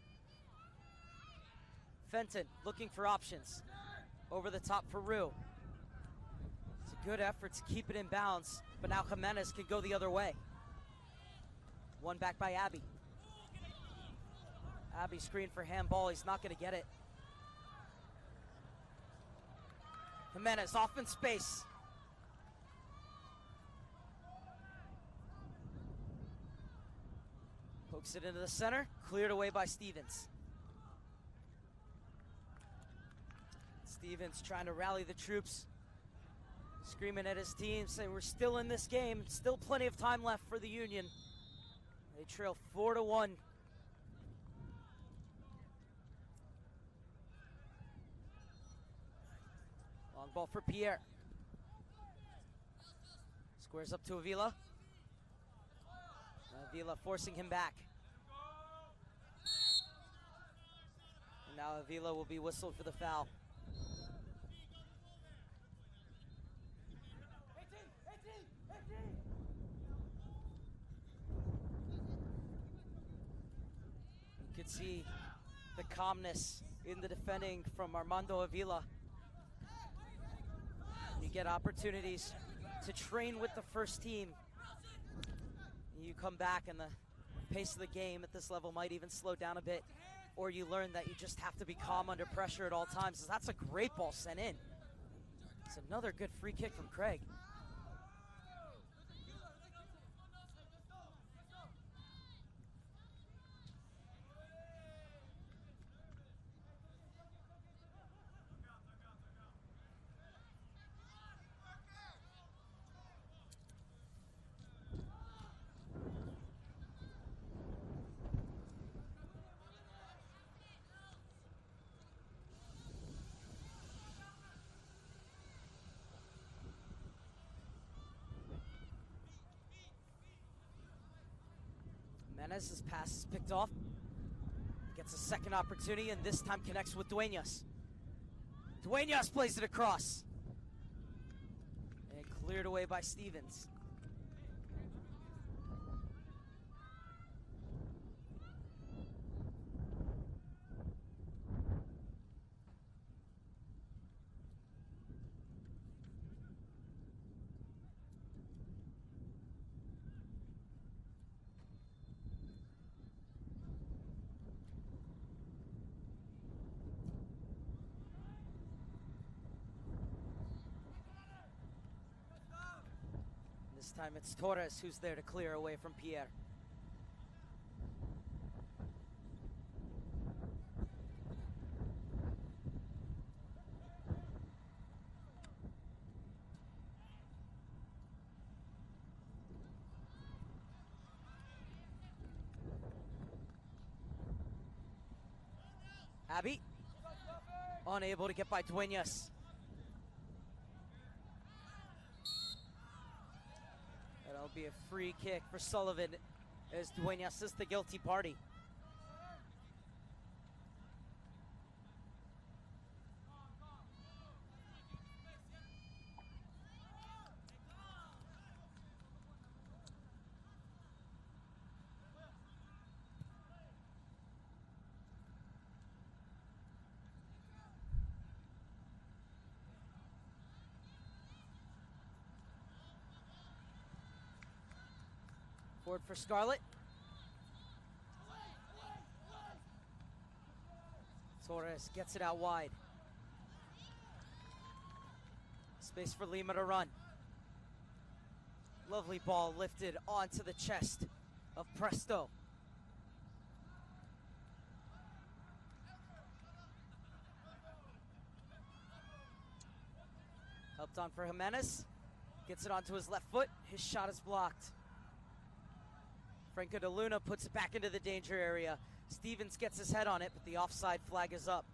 Fenton looking for options. Over the top for Rue. It's a good effort to keep it in bounds, but now Jimenez can go the other way. One back by Abbey. Abbey screen for handball, he's not gonna get it. Jimenez off in space. Pokes it into the center, cleared away by Stevens. Stevens trying to rally the troops, screaming at his team, saying we're still in this game, still plenty of time left for the Union. They trail 4-1. Long ball for Pierre. Squares up to Avila. Avila forcing him back. And now Avila will be whistled for the foul. You could see the calmness in the defending from Armando Avila. You get opportunities to train with the first team. You come back and the pace of the game at this level might even slow down a bit, or you learn that you just have to be calm under pressure at all times. That's a great ball sent in. It's another good free kick from Craig. Jimenez's pass is picked off. Gets a second opportunity and this time connects with Duenas. Duenas plays it across. And cleared away by Stevens. This time it's Torres who's there to clear away from Pierre. Abbey, unable to get by Duenas. That'll be a free kick for Sullivan as Duenas is the guilty party. Forward for Scarlett. Torres gets it out wide. Space for Lima to run. Lovely ball lifted onto the chest of Presto. Helped on for Jimenez. Gets it onto his left foot. His shot is blocked. Franco de Luna puts it back into the danger area. Stevens gets his head on it, but the offside flag is up.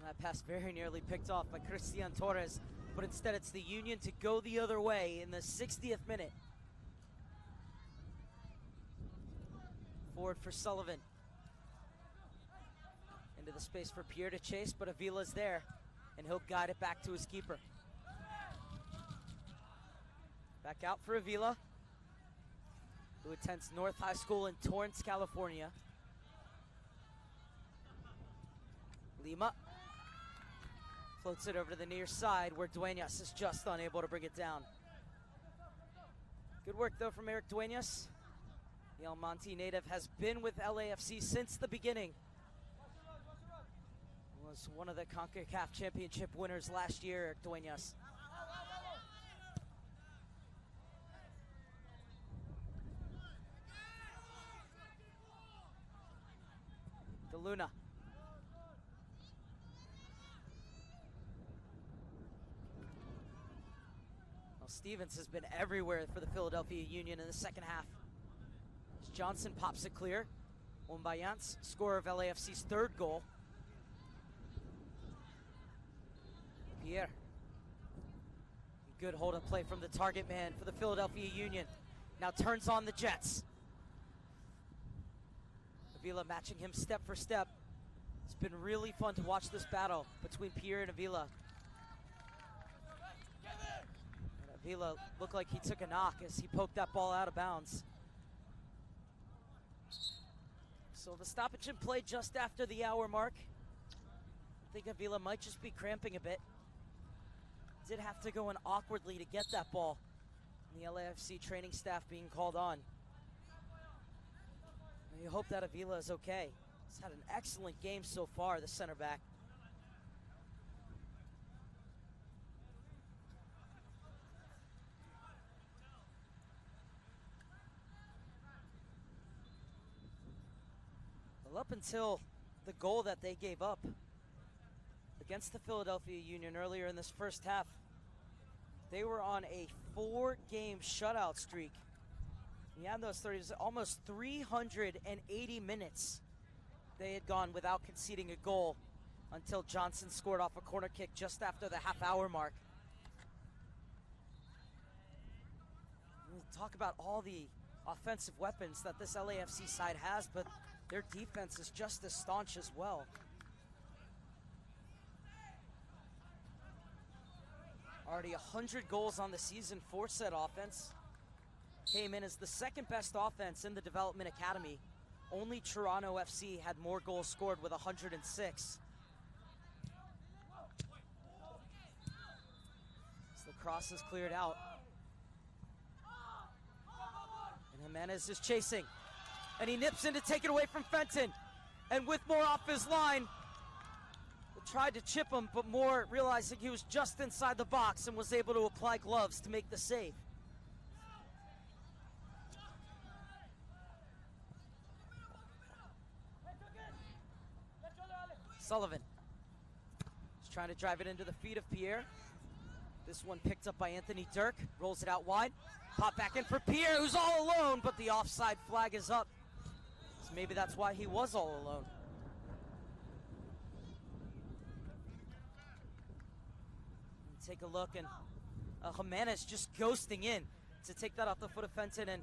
That pass very nearly picked off by Christian Torres, but instead it's the Union to go the other way in the 60th minute. Forward for Sullivan. Into the space for Pierre to chase, but Avila's there, and he'll guide it back to his keeper. Back out for Avila, who attends North High School in Torrance, California. Lima floats it over to the near side where Duenas is just unable to bring it down. Good work though from Eric Duenas. The El Monte native has been with LAFC since the beginning. Was one of the CONCACAF championship winners last year, Eric Duenas. DeLuna. Well, Stevens has been everywhere for the Philadelphia Union in the second half. As Johnson pops it clear. Wombayance, scorer of LAFC's third goal. Pierre. Good hold and play from the target man for the Philadelphia Union. Now turns on the Jets. Avila matching him step for step. It's been really fun to watch this battle between Pierre and Avila. And Avila looked like he took a knock as he poked that ball out of bounds. So the stoppage in play just after the hour mark. I think Avila might just be cramping a bit. Did have to go in awkwardly to get that ball. And the LAFC training staff being called on. And you hope that Avila is okay. He's had an excellent game so far, the center back. Well, up until the goal that they gave up against the Philadelphia Union earlier in this first half, they were on a 4-game shutout streak. Beyond those 30, almost 380 minutes they had gone without conceding a goal until Johnson scored off a corner kick just after the half-hour mark. We'll talk about all the offensive weapons that this LAFC side has, but their defense is just as staunch as well. Already 100 goals on the season for said offense. Came in as the second best offense in the Development Academy. Only Toronto FC had more goals scored with 106. As the cross is cleared out. And Jimenez is chasing. And he nips in to take it away from Fenton. And with Moore off his line, tried to chip him, but Moore, realizing he was just inside the box, and was able to apply gloves to make the save. Sullivan is trying to drive it into the feet of Pierre. This one picked up by Anthony Dirk, rolls it out wide. Pop back in for Pierre, who's all alone, but the offside flag is up. So maybe that's why he was all alone. Take a look, and Jimenez just ghosting in to take that off the foot of Fenton, and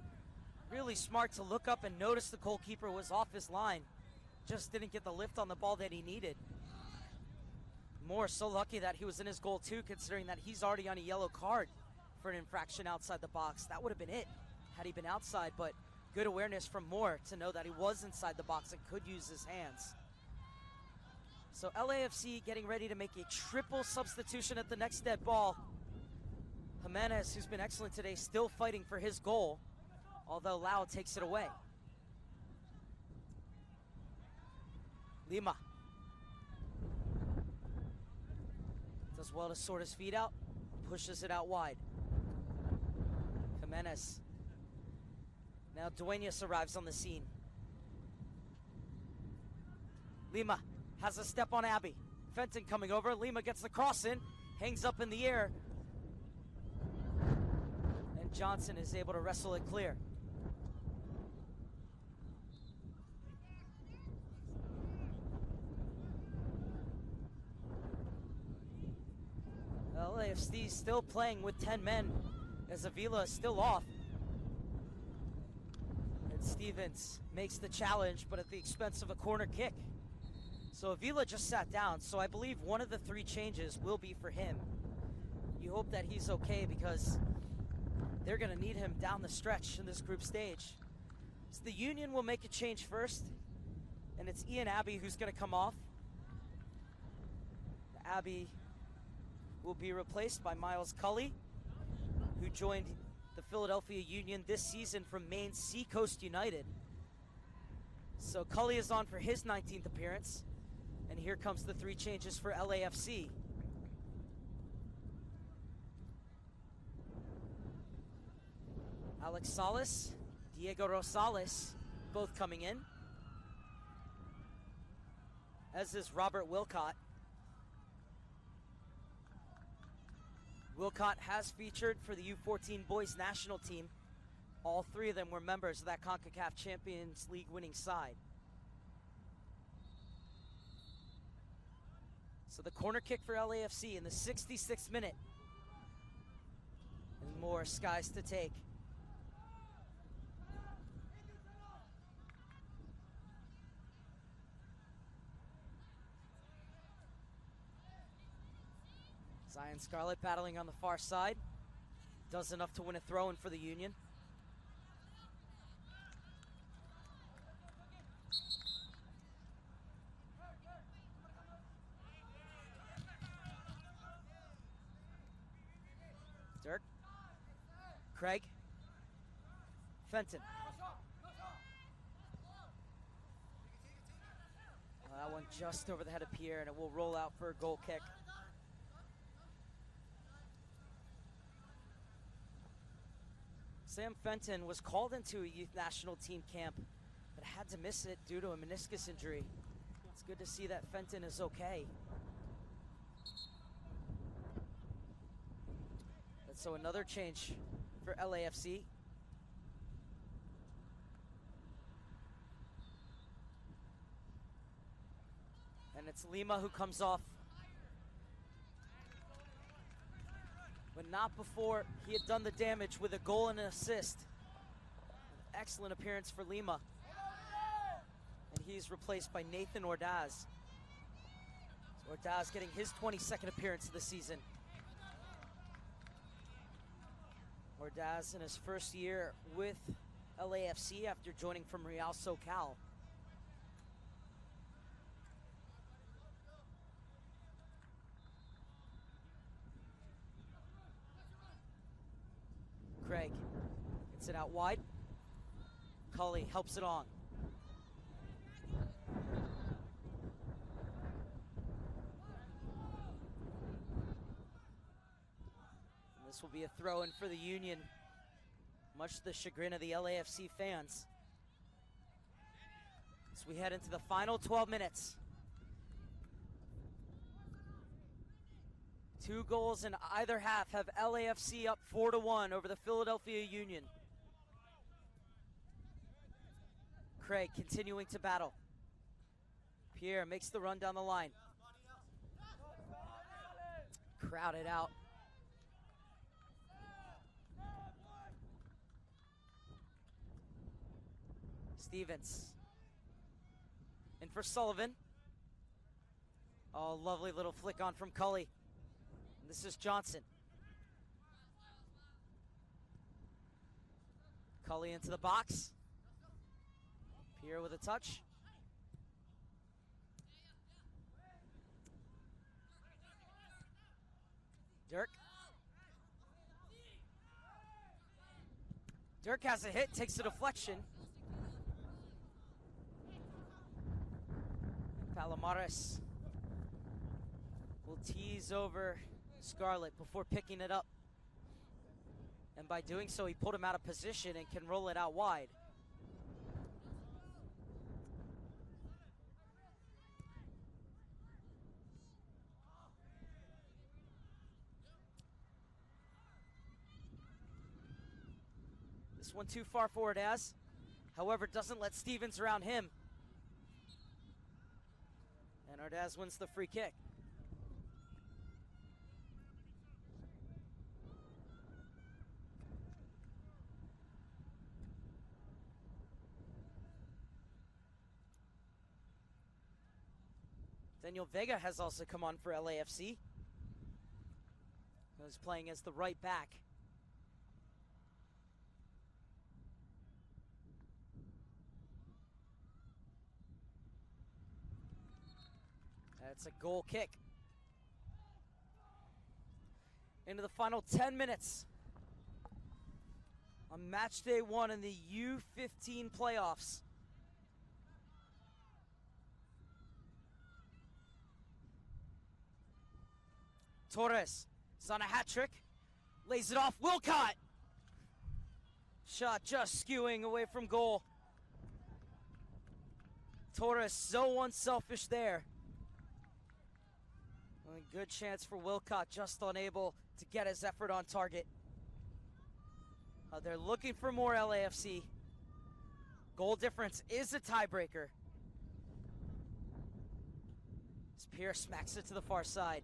really smart to look up and notice the goalkeeper was off his line. Just didn't get the lift on the ball that he needed. Moore so lucky that he was in his goal too, considering that he's already on a yellow card for an infraction outside the box. That would have been it had he been outside, but good awareness from Moore to know that he was inside the box and could use his hands. So LAFC getting ready to make a triple substitution at the next dead ball. Jimenez, who's been excellent today, still fighting for his goal, although Lau takes it away. Lima does well to sort his feet out, pushes it out wide. Jimenez. Now Duenas arrives on the scene. Lima has a step on Abbey. Fenton coming over. Lima gets the cross in, hangs up in the air, and Johnson is able to wrestle it clear. LAFC still playing with 10 men as Avila is still off. And Steve Stevens makes the challenge, but at the expense of a corner kick. So Avila just sat down, so I believe one of the 3 changes will be for him. You hope that he's okay because they're going to need him down the stretch in this group stage. So the Union will make a change first, and it's Ian Abbey who's going to come off. Abbey will be replaced by Miles Cully, who joined the Philadelphia Union this season from Maine Seacoast United. So Cully is on for his 19th appearance, and here comes the 3 changes for LAFC. Alex Salas, Diego Rosales, both coming in, as is Robert Wilcott. Wilcott has featured for the U-14 boys national team. All 3 of them were members of that CONCACAF Champions League winning side. So the corner kick for LAFC in the 66th minute. And more skies to take. Zion Scarlett battling on the far side. Does enough to win a throw-in for the Union. Dirk. Craig. Fenton. That one just over the head of Pierre, and it will roll out for a goal kick. Sam Fenton was called into a youth national team camp, but had to miss it due to a meniscus injury. It's good to see that Fenton is okay. And so another change for LAFC. And it's Lima who comes off. But not before he had done the damage with a goal and an assist. Excellent appearance for Lima. And he's replaced by Nathan Ordaz. So Ordaz getting his 22nd appearance of the season. Ordaz in his first year with LAFC after joining from Real SoCal. Craig gets it out wide. Cully helps it on. And this will be a throw-in for the Union, much to the chagrin of the LAFC fans. As we head into the final 12 minutes. 2 goals in either half have LAFC up 4-1 over the Philadelphia Union. Craig continuing to battle. Pierre makes the run down the line. Crowded out. Stevens. In for Sullivan. Oh, lovely little flick on from Cully. This is Johnson. Cully into the box. Pierre with a touch. Dirk. Dirk has a hit, takes a deflection. Palomares will tease over Scarlett before picking it up. And by doing so, he pulled him out of position and can roll it out wide. This one too far forward as. However, doesn't let Stevens around him. And Ordaz wins the free kick. Daniel Vega has also come on for LAFC. He's playing as the right back. That's a goal kick. Into the final 10 minutes on match day 1 in the U-15 playoffs. Torres is on a hat trick, lays it off. Wilcott! Shot just skewing away from goal. Torres so unselfish there. A good chance for Wilcott, just unable to get his effort on target. They're looking for more, LAFC. Goal difference is a tiebreaker. As Pierce smacks it to the far side.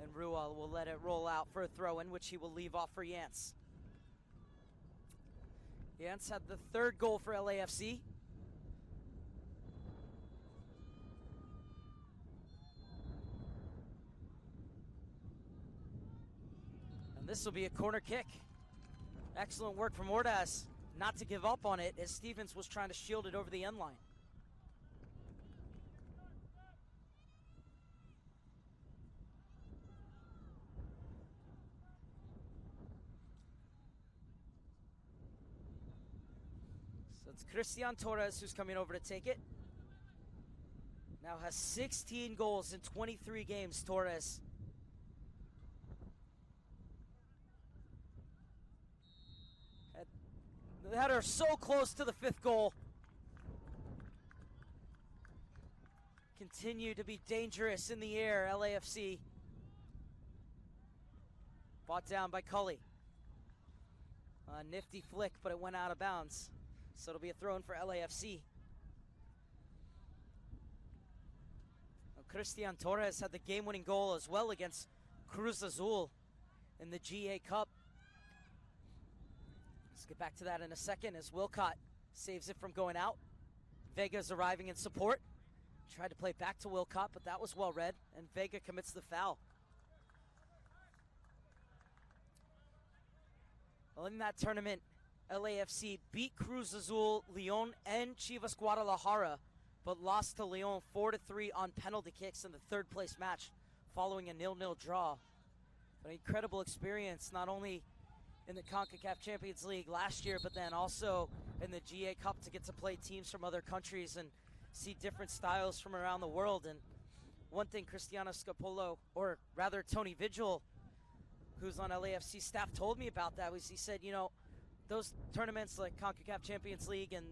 And Rua will let it roll out for a throw-in, which he will leave off for Yance. Yance had the 3rd goal for LAFC. And this will be a corner kick. Excellent work from Ordaz not to give up on it as Stevens was trying to shield it over the end line. So it's Christian Torres who's coming over to take it. Now has 16 goals in 23 games, Torres. The header so close to the 5th goal. Continue to be dangerous in the air, LAFC. Brought down by Cully. A nifty flick, but it went out of bounds. So it'll be a throw-in for LAFC. Well, Christian Torres had the game-winning goal as well against Cruz Azul in the GA Cup. Let's get back to that in a second as Wilcott saves it from going out. Vega's arriving in support. Tried to play back to Wilcott, but that was well read, and Vega commits the foul. Well, in that tournament, LAFC beat Cruz Azul, Leon, and Chivas Guadalajara, but lost to Leon 4-3 on penalty kicks in the 3rd place match, following a 0-0 draw. But an incredible experience, not only in the CONCACAF Champions League last year, but then also in the GA Cup to get to play teams from other countries and see different styles from around the world. And one thing Cristiano Scapolo, or rather Tony Vigil, who's on LAFC staff, told me about that was he said, you know, those tournaments like CONCACAF Champions League and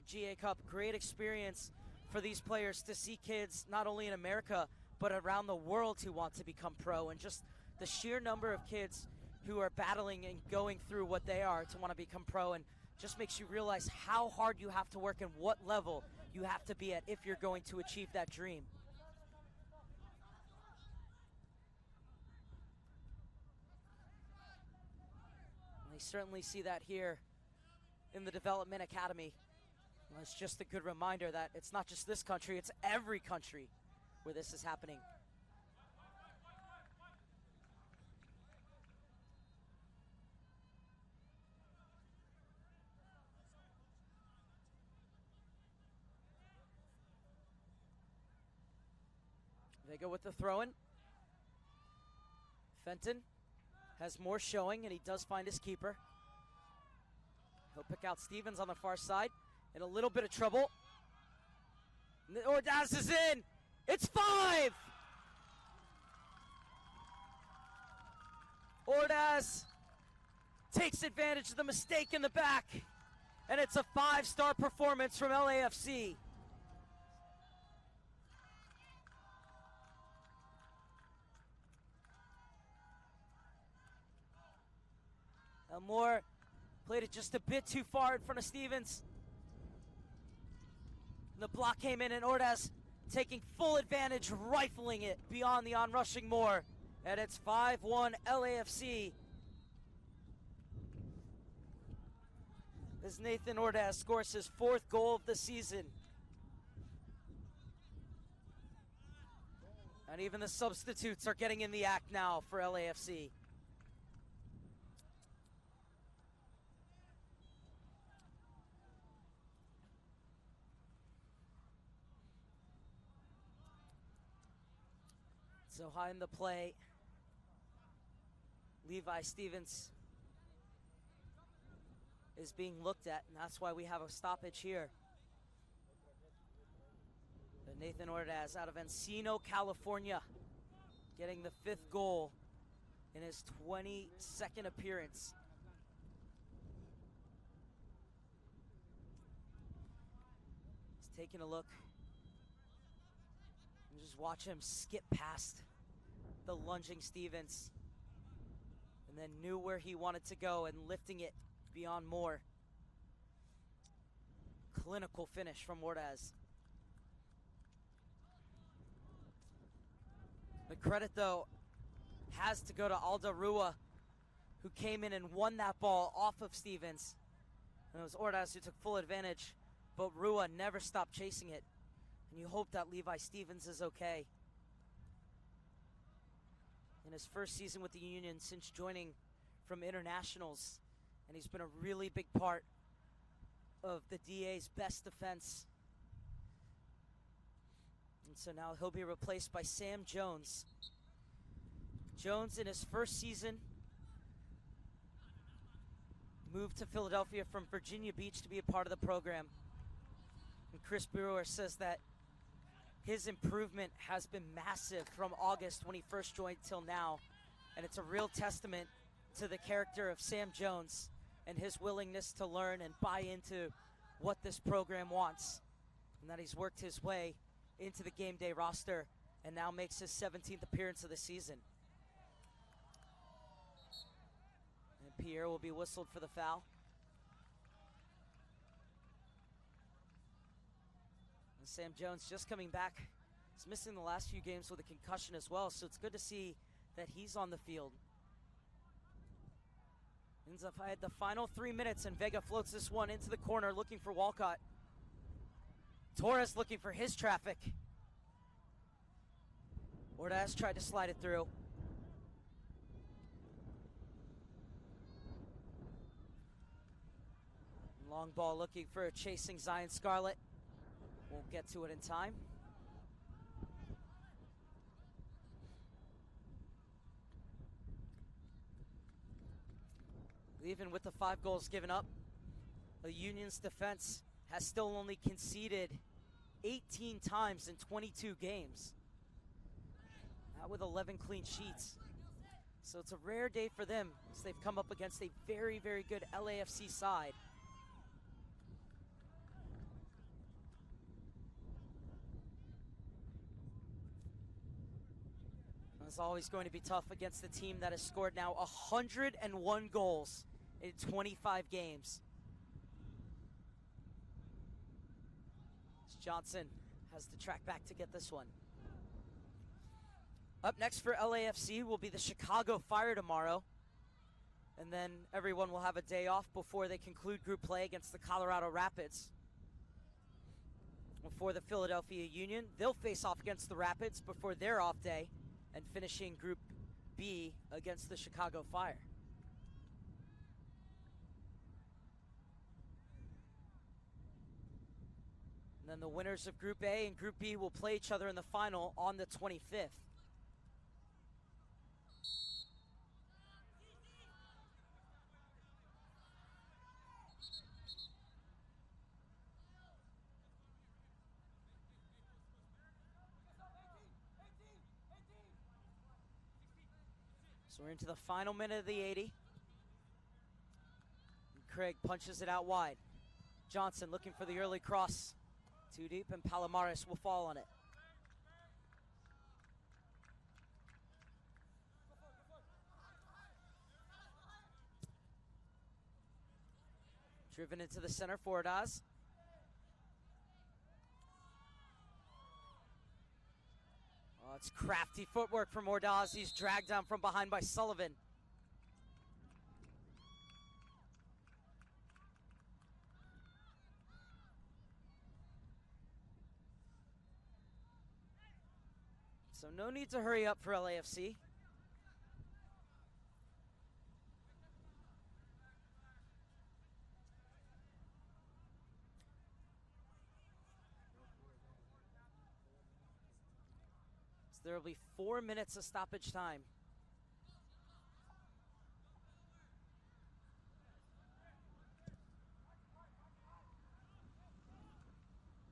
GA Cup, great experience for these players to see kids not only in America but around the world who want to become pro, and just the sheer number of kids who are battling and going through what they are to want to become pro, and just makes you realize how hard you have to work and what level you have to be at if you're going to achieve that dream. And they certainly see that here in the Development Academy. Well, it's just a good reminder that it's not just this country, it's every country where this is happening. Vega with the throw-in. Fenton has more showing, and he does find his keeper. He'll pick out Stevens on the far side. In a little bit of trouble. Ordaz is in. It's 5! Ordaz takes advantage of the mistake in the back, and it's a 5-star performance from LAFC. Moore played it just a bit too far in front of Stevens. The block came in, and Ordaz taking full advantage, rifling it beyond the onrushing Moore. And it's 5-1 LAFC. as Nathan Ordaz scores his 4th goal of the season. And even the substitutes are getting in the act now for LAFC. So high in the play, Levi Stevens is being looked at, and that's why we have a stoppage here. But Nathan Ordaz out of Encino, California, getting the 5th goal in his 22nd appearance. He's taking a look. And just watch him skip past the lunging Stevens. And then knew where he wanted to go and lifting it beyond more. Clinical finish from Ordaz. The credit, though, has to go to Alda Rua, who came in and won that ball off of Stevens. And it was Ordaz who took full advantage, but Rua never stopped chasing it. And you hope that Levi Stevens is okay. In his first season with the Union since joining from internationals, and he's been a really big part of the DA's best defense. And so now he'll be replaced by Sam Jones. Jones, in his first season, moved to Philadelphia from Virginia Beach to be a part of the program. And Chris Brewer says that his improvement has been massive from August when he first joined till now. And it's a real testament to the character of Sam Jones and his willingness to learn and buy into what this program wants. And that he's worked his way into the game day roster and now makes his 17th appearance of the season. And Pierre will be whistled for the foul. And Sam Jones just coming back. He's missing the last few games with a concussion as well, so it's good to see that he's on the field. Ends up at the final 3 minutes, and Vega floats this one into the corner looking for Walcott. Torres looking for his traffic. Ordaz tried to slide it through. Long ball looking for a chasing Zion Scarlett. Won't get to it in time. Even with the 5 goals given up, the Union's defense has still only conceded 18 times in 22 games. Not with 11 clean sheets. So it's a rare day for them as they've come up against a very, very good LAFC side. It's always going to be tough against the team that has scored now 101 goals in 25 games. Johnson has to track back to get this one. Up next for LAFC will be the Chicago Fire tomorrow. And then everyone will have a day off before they conclude group play against the Colorado Rapids. For the Philadelphia Union, they'll face off against the Rapids before their off day and finishing Group B against the Chicago Fire. And then the winners of Group A and Group B will play each other in the final on the 25th. So we're into the final minute of the 80. And Craig punches it out wide. Johnson looking for the early cross. Too deep, and Palomares will fall on it. Driven into the center for Ordaz. Oh, it's crafty footwork from Ordaz. He's dragged down from behind by Sullivan. So no need to hurry up for LAFC. So there will be 4 minutes of stoppage time.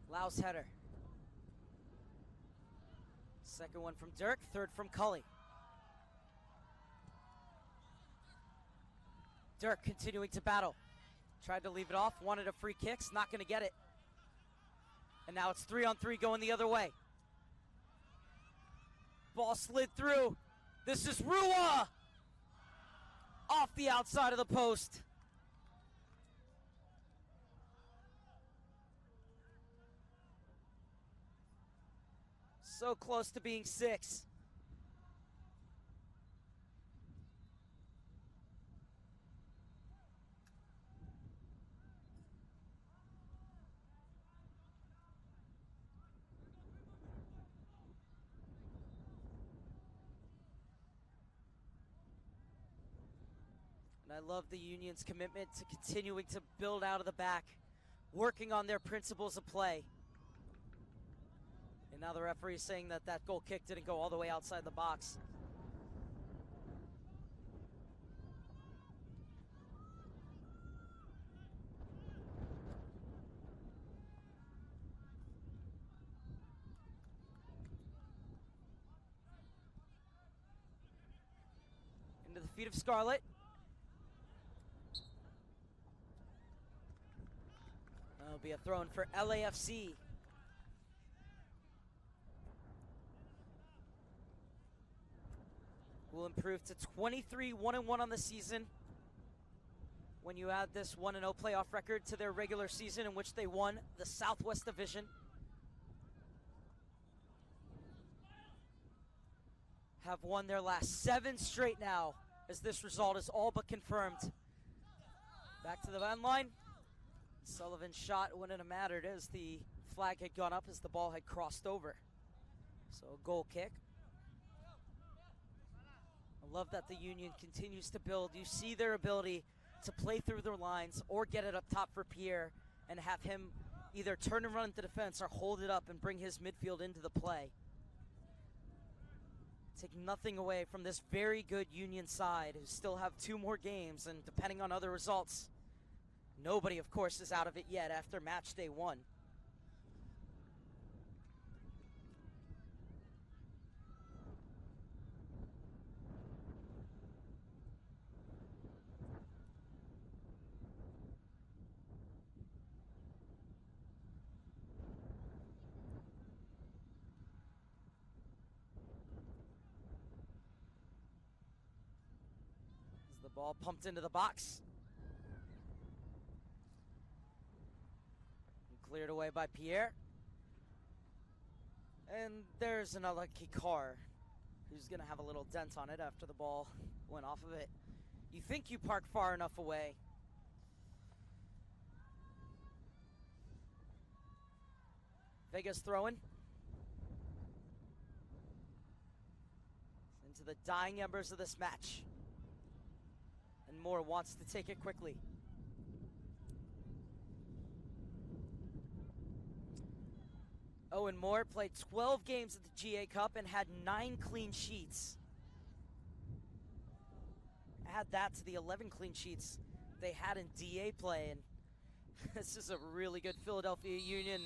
Lau's header. Second one from Dirk, third from Cully. Dirk continuing to battle. Tried to leave it off, wanted a free kick, not going to get it. And now it's 3-on-3 going the other way. Ball slid through. This is Rua! Off the outside of the post. So close to being 6. And I love the Union's commitment to continuing to build out of the back, working on their principles of play. And now the referee is saying that that goal kick didn't go all the way outside the box. Into the feet of Scarlett. That'll be a throw-in for LAFC. Will improve to 23 1-1 on the season when you add this 1-0 playoff record to their regular season in which they won the Southwest Division. Have won their last 7 straight now, as this result is all but confirmed. Back to the end line. Sullivan's shot wouldn't have mattered as the flag had gone up as the ball had crossed over. So a goal kick. I love that the Union continues to build. You see their ability to play through their lines or get it up top for Pierre and have him either turn and run into defense or hold it up and bring his midfield into the play. Take nothing away from this very good Union side who still have 2 more games, and depending on other results, nobody, of course, is out of it yet after match day 1. As the ball pumped into the box. Cleared away by Pierre. And there's an unlucky car who's going to have a little dent on it after the ball went off of it. You think you park far enough away. Vega's throwing. Into the dying embers of this match. And Moore wants to take it quickly. Owen Moore played 12 games at the GA Cup and had 9 clean sheets. Add that to the 11 clean sheets they had in DA play, and this is a really good Philadelphia Union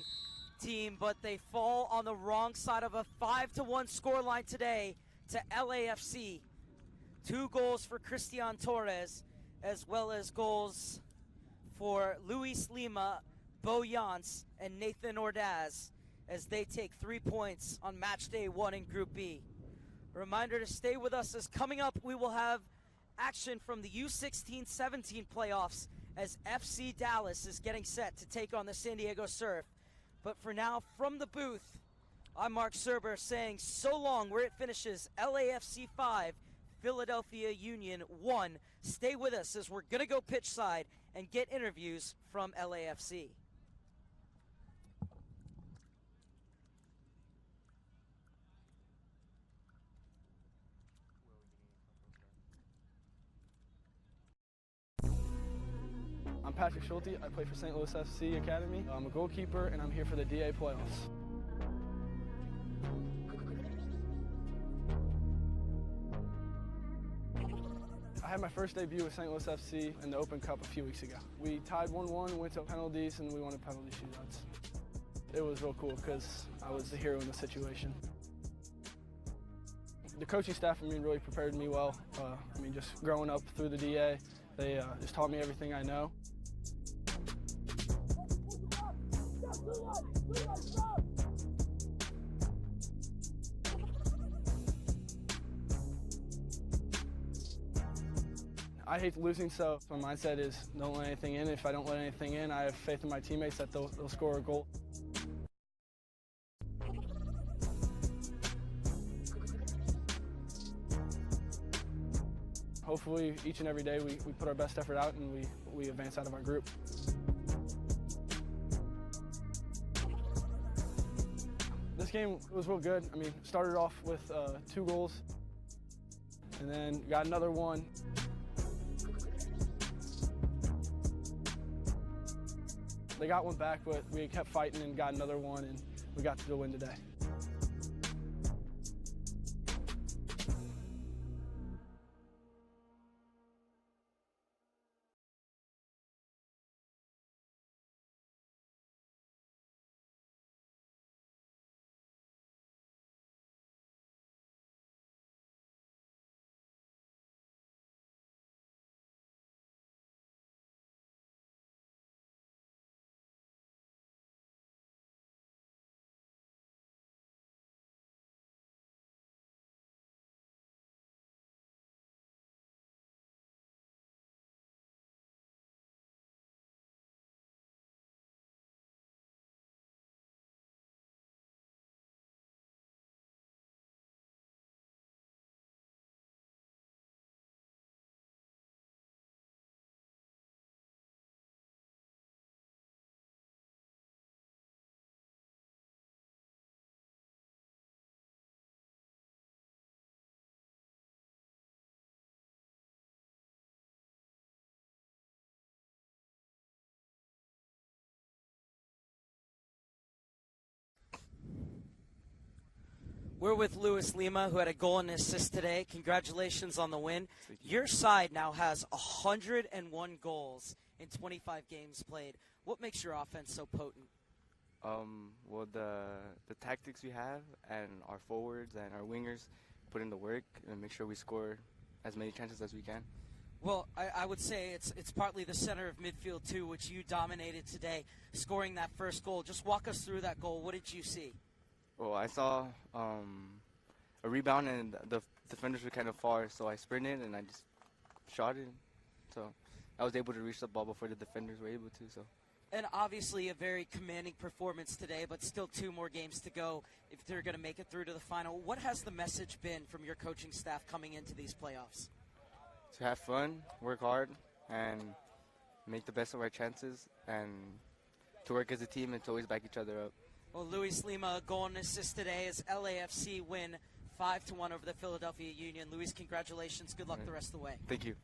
team, but they fall on the wrong side of a 5-1 scoreline today to LAFC. 2 goals for Christian Torres, as well as goals for Luis Lima, Bo Jans, and Nathan Ordaz, as they take 3 points on match day 1 in Group B. A reminder to stay with us, as coming up we will have action from the U-16-17 playoffs as FC Dallas is getting set to take on the San Diego Surf. But for now, from the booth, I'm Mark Serber saying so long where it finishes. LAFC 5, Philadelphia Union 1. Stay with us as we're going to go pitch side and get interviews from LAFC. I'm Patrick Schulte. I play for St. Louis FC Academy. I'm a goalkeeper, and I'm here for the DA playoffs. I had my first debut with St. Louis FC in the Open Cup a few weeks ago. We tied 1-1, went to penalties, and we won a penalty shootouts. It was real cool because I was the hero in the situation. The coaching staff, really prepared me well. Just growing up through the DA, they just taught me everything I know. I hate losing, so my mindset is don't let anything in. If I don't let anything in, I have faith in my teammates that they'll score a goal. Hopefully, each and every day we put our best effort out and we advance out of our group. This game was real good. Started off with 2 goals and then got another one. They got one back, but we kept fighting and got another one, and we got to the win today. We're with Luis Lima, who had a goal and assist today. Congratulations on the win. Your side now has 101 goals in 25 games played. What makes your offense so potent? Well, the tactics we have and our forwards and our wingers put in the work and make sure we score as many chances as we can. Well, I would say it's partly the center of midfield, too, which you dominated today, scoring that first goal. Just walk us through that goal. What did you see? Well, I saw a rebound and the defenders were kind of far, so I sprinted and I just shot it. So I was able to reach the ball before the defenders were able to. So. And obviously a very commanding performance today, but still 2 more games to go if they're going to make it through to the final. What has the message been from your coaching staff coming into these playoffs? To have fun, work hard, and make the best of our chances, and to work as a team and to always back each other up. Well, Luis Lima, goal and assist today as LAFC win 5-1 over the Philadelphia Union. Luis, congratulations. Good luck the rest of the way. Thank you.